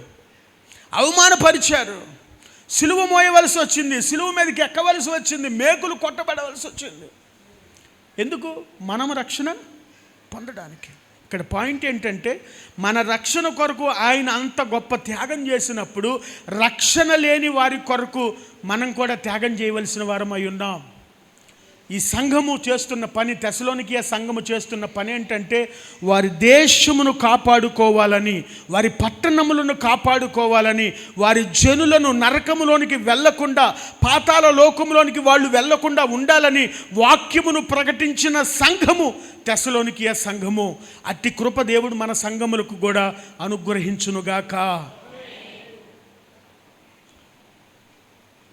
అవమానపరిచారు, సిలువ మోయవలసి వచ్చింది, సిలువ మీదకి ఎక్కవలసి వచ్చింది, మేకులు కొట్టబడవలసి వచ్చింది. ఎందుకు? మనము రక్షణ పొందడానికి. ఇక్కడ పాయింట్ ఏంటంటే, మన రక్షణ కొరకు ఆయన అంత గొప్ప త్యాగం చేసినప్పుడు రక్షణ లేని వారి కొరకు మనం కూడా త్యాగం చేయవలసిన వారమై ఉన్నాం. ఈ సంఘము చేస్తున్న పని, తెస్సలోనికయ సంఘము చేస్తున్న పని ఏంటంటే, వారి దేశమును కాపాడుకోవాలని, వారి పట్టణములను కాపాడుకోవాలని, వారి జనులను నరకములోనికి వెళ్లకుండా, పాతాళ లోకములోనికి వాళ్ళు వెళ్లకుండా ఉండాలని వాక్యమును ప్రకటించిన సంఘము తెస్సలోనికయ సంఘము. అట్టి కృప దేవుడు మన సంఘములకు కూడా అనుగ్రహించునుగాక.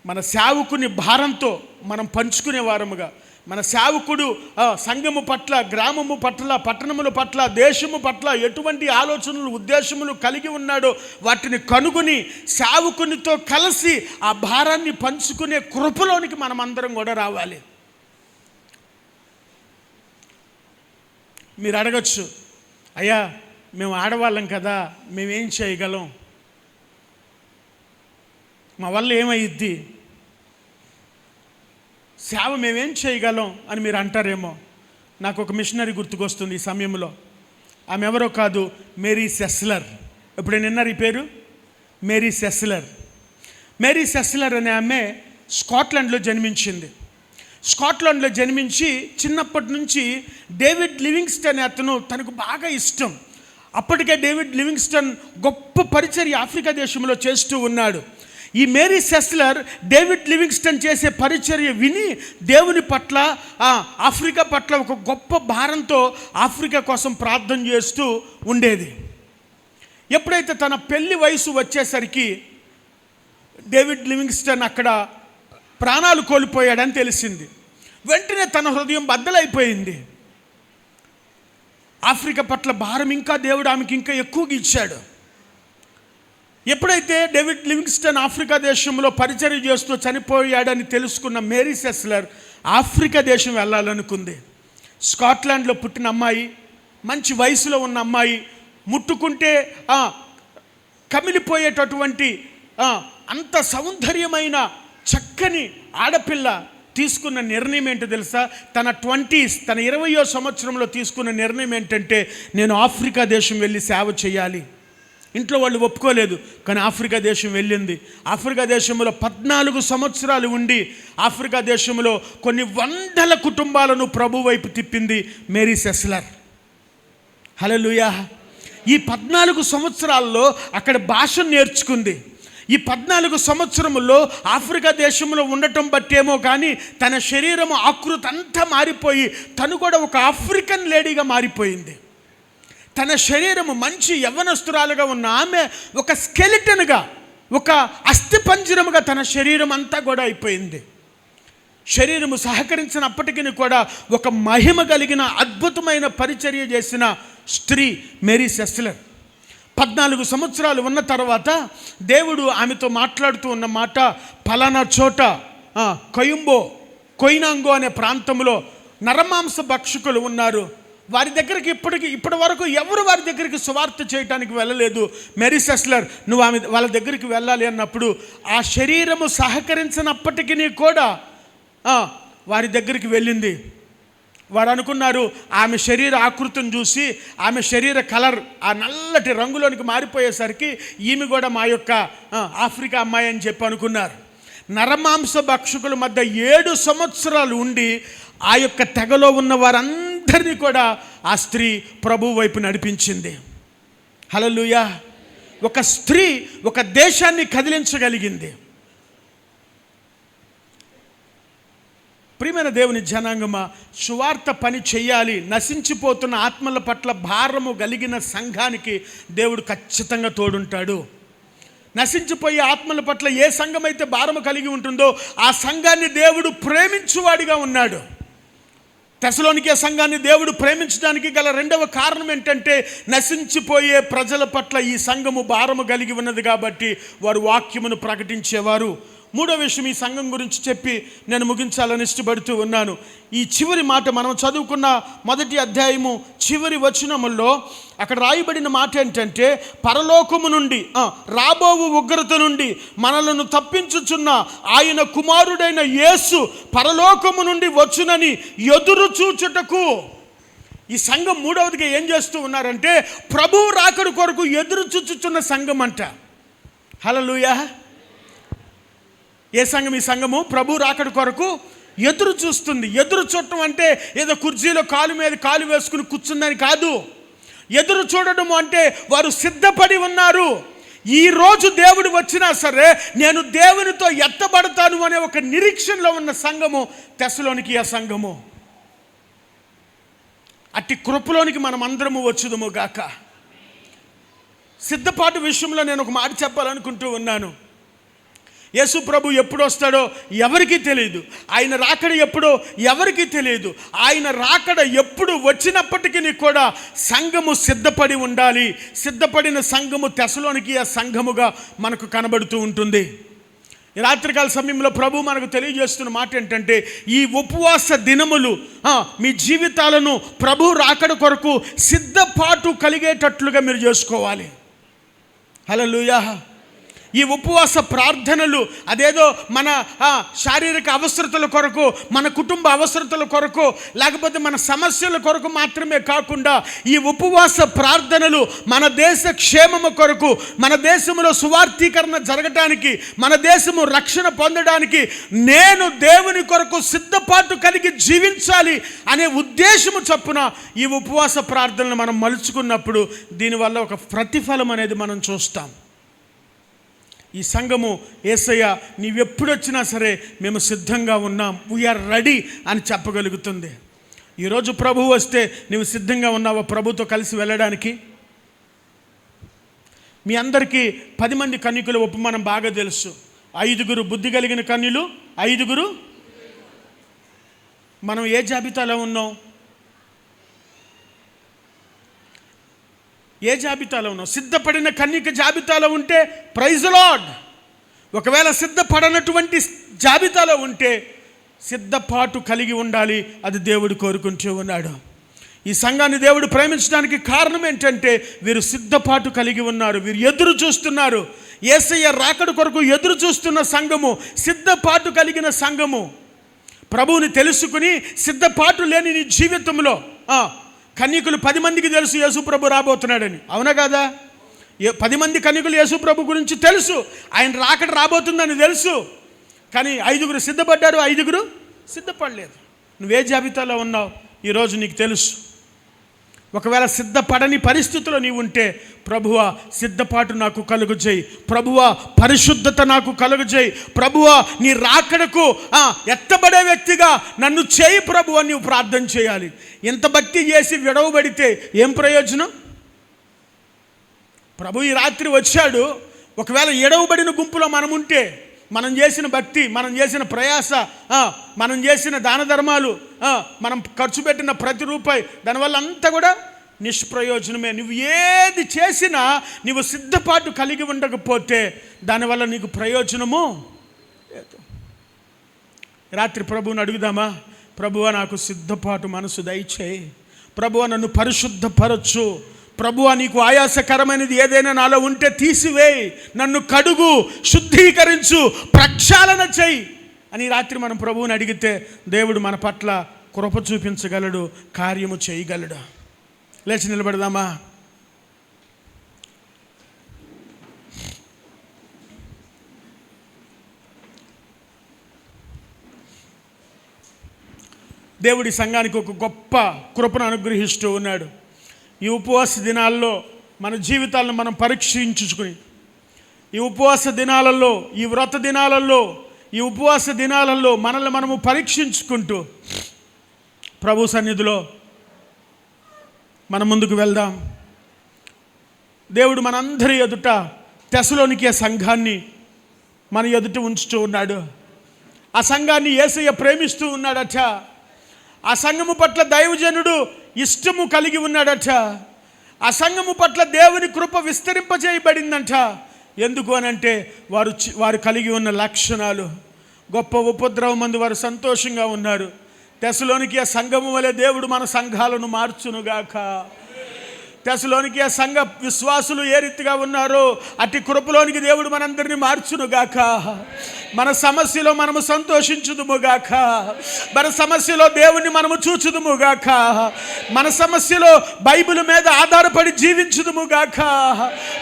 మన సేవకుని భారంతో మనం పంచుకునే వారముగా, మన సేవకుడు సంఘము పట్ల, గ్రామము పట్ల, పట్టణముల పట్ల, దేశము పట్ల ఎటువంటి ఆలోచనలు, ఉద్దేశములు కలిగి ఉన్నాడో వాటిని కనుగొని సేవకునితో కలిసి ఆ భారాన్ని పంచుకునే కృపలోనికి మనం అందరం కూడా రావాలి. మీరు అడగచ్చు, అయ్యా మేము ఆడవాళ్ళం కదా, మేమేం చేయగలం, మా వల్ల ఏమయ్యిద్ది, సేవ మేమేం చేయగలం అని మీరు అంటారేమో. నాకు ఒక మిషనరీ గుర్తుకొస్తుంది ఈ సమయంలో. ఆమె ఎవరో కాదు, మేరీ సెస్లర్. ఇప్పుడు నిన్నారు ఈ పేరు, మేరీ సెస్లర్. మేరీ సెస్లర్ అనే ఆమె స్కాట్లాండ్లో జన్మించింది. స్కాట్లాండ్లో జన్మించి చిన్నప్పటి నుంచి డేవిడ్ లివింగ్స్టన్ అతను తనకు బాగా ఇష్టం. అప్పటికే డేవిడ్ లివింగ్స్టన్ గొప్ప పరిచర్య ఆఫ్రికా దేశంలో చేస్తూ ఉన్నాడు. ఈ మేరీ సెస్లర్ డేవిడ్ లివింగ్స్టన్ చేసే పరిచర్య విని దేవుని పట్ల, ఆఫ్రికా పట్ల ఒక గొప్ప భారంతో ఆఫ్రికా కోసం ప్రార్థన చేస్తూ ఉండేది. ఎప్పుడైతే తన పెళ్లి వయసు వచ్చేసరికి డేవిడ్ లివింగ్స్టన్ అక్కడ ప్రాణాలు కోల్పోయాడని తెలిసింది. వెంటనే తన హృదయం బద్దలైపోయింది. ఆఫ్రికా పట్ల భారం ఇంకా దేవుడు ఆమెకి ఇంకా ఎక్కువగా ఇచ్చాడు. ఎప్పుడైతే డేవిడ్ లివింగ్స్టన్ ఆఫ్రికా దేశంలో పరిచర్య చేస్తూ చనిపోయాడని తెలుసుకున్న మేరీ సెస్లర్ ఆఫ్రికా దేశం వెళ్ళాలనుకుంది. స్కాట్లాండ్లో పుట్టిన అమ్మాయి, మంచి వయసులో ఉన్న అమ్మాయి, ముట్టుకుంటే కమిలిపోయేటటువంటి అంత సౌందర్యమైన చక్కని ఆడపిల్ల తీసుకున్న నిర్ణయం ఏంటో తెలుసా? తన 20s, తన 20వ సంవత్సరంలో తీసుకున్న నిర్ణయం ఏంటంటే, నేను ఆఫ్రికా దేశం వెళ్ళి సేవ చేయాలి. ఇంట్లో వాళ్ళు ఒప్పుకోలేదు, కానీ ఆఫ్రికా దేశం వెళ్ళింది. ఆఫ్రికా దేశంలో 14 సంవత్సరాలు ఉండి ఆఫ్రికా దేశంలో కొన్ని వందల కుటుంబాలను ప్రభు వైపు తిప్పింది మేరీ సెస్లర్. హల్లెలూయా. ఈ 14 సంవత్సరాల్లో అక్కడ భాషను నేర్చుకుంది. ఈ 14 సంవత్సరముల్లో ఆఫ్రికా దేశంలో ఉండటం బట్టేమో కానీ తన శరీరం ఆకృతి అంతా మారిపోయి తను కూడా ఒక ఆఫ్రికన్ లేడీగా మారిపోయింది. తన శరీరము మంచి యవ్వనస్తురాలుగా ఉన్న ఆమె ఒక స్కెలిటన్గా, ఒక అస్థిపంజరముగా తన శరీరం అంతా కూడా అయిపోయింది. శరీరము సహకరించినప్పటికీ కూడా ఒక మహిమ కలిగిన అద్భుతమైన పరిచర్య చేసిన స్త్రీ మేరీ సెస్లర్. 14 సంవత్సరాలు ఉన్న తర్వాత దేవుడు ఆమెతో మాట్లాడుతూ ఉన్న మాట, ఫలానా చోట కొయింబో, కొయినాంగో అనే ప్రాంతంలో నరమాంస భక్షకులు ఉన్నారు, వారి దగ్గరికి ఇప్పటి వరకు ఎవరు వారి దగ్గరికి సువార్త చేయటానికి వెళ్ళలేదు. మేరీ సెస్లర్ నువ్వు వాళ్ళ దగ్గరికి వెళ్ళాలి అన్నప్పుడు ఆ శరీరము సహకరించినప్పటికీ కూడా వారి దగ్గరికి వెళ్ళింది. వారు అనుకున్నారు ఆమె శరీర ఆకృతిని చూసి, ఆమె శరీర కలర్ ఆ నల్లటి రంగులోనికి మారిపోయేసరికి ఈమె కూడా మా యొక్క ఆఫ్రికా అమ్మాయి అని చెప్పి అనుకున్నారు. నరమాంస భక్షకుల మధ్య 7 సంవత్సరాలు ఉండి ఆ యొక్క తెగలో ఉన్న వారందరినీ కూడా ఆ స్త్రీ ప్రభు వైపు నడిపించింది. హల్లెలూయా. ఒక స్త్రీ ఒక దేశాన్ని కదిలించగలిగింది. ప్రియమైన దేవుని జనాంగమా, సువార్త పని చేయాలి, నశించిపోతున్న ఆత్మల పట్ల భారము కలిగిన సంఘానికి దేవుడు ఖచ్చితంగా తోడుంటాడు. నశించిపోయే ఆత్మల పట్ల ఏ సంఘం అయితే భారము కలిగి ఉంటుందో ఆ సంఘాన్ని దేవుడు ప్రేమించువాడిగా ఉన్నాడు. తెసలోనికే సంఘాన్ని దేవుడు ప్రేమించడానికి గల రెండవ కారణం ఏంటంటే, నశించిపోయే ప్రజల పట్ల ఈ సంఘము భారము కలిగి ఉన్నది కాబట్టి వారు వాక్యమును ప్రకటించేవారు. మూడో విషయం ఈ సంఘం గురించి చెప్పి నేను ముగించాలని ఇష్టపడుతూ ఉన్నాను. ఈ చివరి మాట మనం చదువుకున్న 1వ అధ్యాయము చివరి వచనముల్లో అక్కడ రాయబడిన మాట ఏంటంటే, పరలోకము నుండి రాబోవు ఉగ్రత నుండి మనలను తప్పించుచున్న ఆయన కుమారుడైన యేసు పరలోకము నుండి వచ్చునని ఎదురు చూచుటకు. ఈ సంఘం మూడవదిగా ఏం చేస్తూ ఉన్నారంటే, ప్రభువు రాకడ కొరకు ఎదురు చూచుచున్న సంఘం అంట. హల్లెలూయా. ఏ సంఘం? ఈ సంఘము ప్రభు రాకడ కొరకు ఎదురు చూస్తుంది. ఎదురు చూడటం అంటే ఏదో కుర్చీలో కాలు మీద కాలు వేసుకుని కూర్చుందని కాదు. ఎదురు చూడడం అంటే వారు సిద్ధపడి ఉన్నారు. ఈరోజు దేవుడు వచ్చినా సరే నేను దేవునితో ఎత్తబడతాను అనే ఒక నిరీక్షణలో ఉన్న సంఘము తెస్సలోనికే సంఘము. అట్టి కృపలోనికి మనం అందరము వచ్చుదుము గాక. సిద్ధపాటు విషయంలో నేను ఒక మాట చెప్పాలనుకుంటూ ఉన్నాను. యేసు ప్రభు ఎప్పుడు వస్తాడో ఎవరికీ తెలియదు. ఆయన రాకడ ఎప్పుడో ఎవరికీ తెలియదు. ఆయన రాకడ ఎప్పుడు వచ్చినప్పటికీ కూడా సంఘము సిద్ధపడి ఉండాలి. సిద్ధపడిన సంఘము తెస్సలోనికే సంఘముగా మనకు కనబడుతూ ఉంటుంది. ఈ రాత్రికాల సమయంలో ప్రభు మనకు తెలియజేస్తున్న మాట ఏంటంటే, ఈ ఉపవాస దినములు మీ జీవితాలను ప్రభు రాకడ కొరకు సిద్ధపాటు కలిగేటట్లుగా మీరు చేసుకోవాలి. హల్లెలూయా. ఈ ఉపవాస ప్రార్థనలు అదేదో మన శారీరక అవసరతల కొరకు, మన కుటుంబ అవసరతల కొరకు, లేకపోతే మన సమస్యల కొరకు మాత్రమే కాకుండా ఈ ఉపవాస ప్రార్థనలు మన దేశ క్షేమము కొరకు, మన దేశంలో సువార్థీకరణ జరగటానికి, మన దేశము రక్షణ పొందడానికి, నేను దేవుని కొరకు సిద్ధపాటు కలిగి జీవించాలి అనే ఉద్దేశము చొప్పున ఈ ఉపవాస ప్రార్థనలు మనం మలుచుకున్నప్పుడు దీనివల్ల ఒక ప్రతిఫలం అనేది మనం చూస్తాం. ఈ సంఘము యేసయ్య నీవెప్పుడొచ్చినా సరే మేము సిద్ధంగా ఉన్నాం, వీఆర్ రెడీ అని చెప్పగలుగుతుంది. ఈరోజు ప్రభువు వస్తే నీవు సిద్ధంగా ఉన్నావా ప్రభుతో కలిసి వెళ్ళడానికి? మీ అందరికీ 10 మంది కన్యకుల ఉపమానం బాగా తెలుసు. 5 బుద్ధి కలిగిన కన్యలు, 5 మనం ఏ జాబితాలో ఉన్నాం? ఏ జాబితాలో ఉన్నాం? సిద్ధపడిన కన్యక జాబితాలో ఉంటే ప్రైజ్ లార్డ్. ఒకవేళ సిద్ధపడనటువంటి జాబితాలో ఉంటే సిద్ధపాటు కలిగి ఉండాలి. అది దేవుడు కోరుకుంటూ ఉన్నాడు. ఈ సంఘాన్ని దేవుడు ప్రేమించడానికి కారణం ఏంటంటే వీరు సిద్ధపాటు కలిగి ఉన్నారు, వీరు ఎదురు చూస్తున్నారు. యేసయ్య రాకడ కొరకు ఎదురు చూస్తున్న సంఘము, సిద్ధపాటు కలిగిన సంఘము. ప్రభువుని తెలుసుకుని సిద్ధపాటు లేని నీ జీవితంలో కన్యకులు 10 మందికి తెలుసు యేసు ప్రభు రాబోతున్నాడని, అవునా కాదా? 10 మంది కన్యకులు యేసు ప్రభు గురించి తెలుసు, ఆయన రాకడ రాబోతుందని తెలుసు. కానీ 5 సిద్ధపడ్డారు, 5 సిద్ధపడలేదు. నువ్వే జాబితాలో ఉన్నావు ఈరోజు నీకు తెలుసు. ఒకవేళ సిద్ధపడని పరిస్థితిలో నీవు ఉంటే, ప్రభువా సిద్ధపాటు నాకు కలుగుచేయి, ప్రభువా పరిశుద్ధత నాకు కలుగుచేయి, ప్రభువా నీ రాకడకు ఎత్తబడే వ్యక్తిగా నన్ను చేయి ప్రభువా నీవు ప్రార్థన చేయాలి. ఎంత భక్తి చేసి విడవబడితే ఏం ప్రయోజనం? ప్రభు ఈ రాత్రి వచ్చాడు. ఒకవేళ ఎడవబడిన గుంపులో మనం ఉంటే, మనం చేసిన భక్తి, మనం చేసిన ప్రయాస, మనం చేసిన దాన ధర్మాలు, మనం ఖర్చు పెట్టిన ప్రతి రూపాయి, దానివల్ల అంతా కూడా నిష్ప్రయోజనమే. నువ్వు ఏది చేసినా నువ్వు సిద్ధపాటు కలిగి ఉండకపోతే దానివల్ల నీకు ప్రయోజనము లేదు. రాత్రి ప్రభువుని అడుగుదామా? ప్రభువా నాకు సిద్ధపాటు మనసు దయచేయి, ప్రభువా నన్ను పరిశుద్ధపరచు, ప్రభువా నీకు ఆయాసకరమైనది ఏదైనా నాలో ఉంటే తీసివేయి, నన్ను కడుగు, శుద్ధీకరించు, ప్రక్షాళన చెయ్యి అని రాత్రి మనం ప్రభువుని అడిగితే దేవుడు మన పట్ల కృప చూపించగలడు, కార్యము చేయగలడు. లేచి నిలబడదామా? దేవుడి సంఘానికి ఒక గొప్ప కృపను అనుగ్రహిస్తూ ఉన్నాడు. ఈ ఉపవాస దినాల్లో మన జీవితాలను మనం పరీక్షించుకుని, ఈ ఉపవాస దినాలలో, ఈ వ్రత దినాలలో, ఈ ఉపవాస దినాలలో మనల్ని మనము పరీక్షించుకుంటూ ప్రభు సన్నిధిలో మనం ముందుకు వెళ్దాం. దేవుడు మనందరి ఎదుట తెస్సలోనికే సంఘాన్ని మన ఎదుట ఉంచుతూ ఉన్నాడు. ఆ సంఘాన్ని యేసయ్య ప్రేమిస్తూ ఉన్నాడట. ఆ సంఘము పట్ల దైవజనుడు ఇష్టము కలిగి ఉన్నాడట. ఆ సంఘము పట్ల దేవుని కృప విస్తరింపజేయబడిందంట. ఎందుకు అనంటే వారు కలిగి ఉన్న లక్షణాలు. గొప్ప ఉపద్రవం మందు వారు సంతోషంగా ఉన్నారు. తెస్సలోనికే సంఘము వలె దేవుడు మన సంఘాలను మార్చునుగాక. తెస్సలోనికే సంఘ విశ్వాసులు ఏ రీతిగా ఉన్నారో అట్టి కృపలోనికి దేవుడు మనందరినీ మార్చునుగాక. మన సమస్యలో మనము సంతోషించుదుముగాక. మన సమస్యలో దేవుణ్ణి మనము చూచుదుముగాక. మన సమస్యలో బైబిల్ మీద ఆధారపడి జీవించుదుముగాక.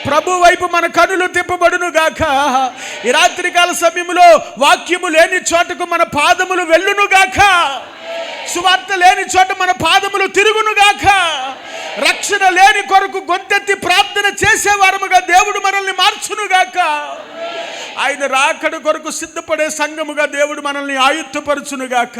ప్రభు వైపు మన కనులు తిప్పబడునుగాక. ఈ రాత్రికాల సమయంలో వాక్యము లేని చోటకు మన పాదములు వెళ్ళునుగాక. సువార్త లేని చోట మన పాదములు తిరుగునుగాక. రక్షణ లేని కొరకు గొంతెత్తి ప్రార్థన చేసేవారముగా దేవుడు మనల్ని మార్చునుగాక. ఆయన రాకడ కొరకు సిద్ధపడే సంఘముగా దేవుడు మనల్ని ఆయుత్తపరచునుగాక.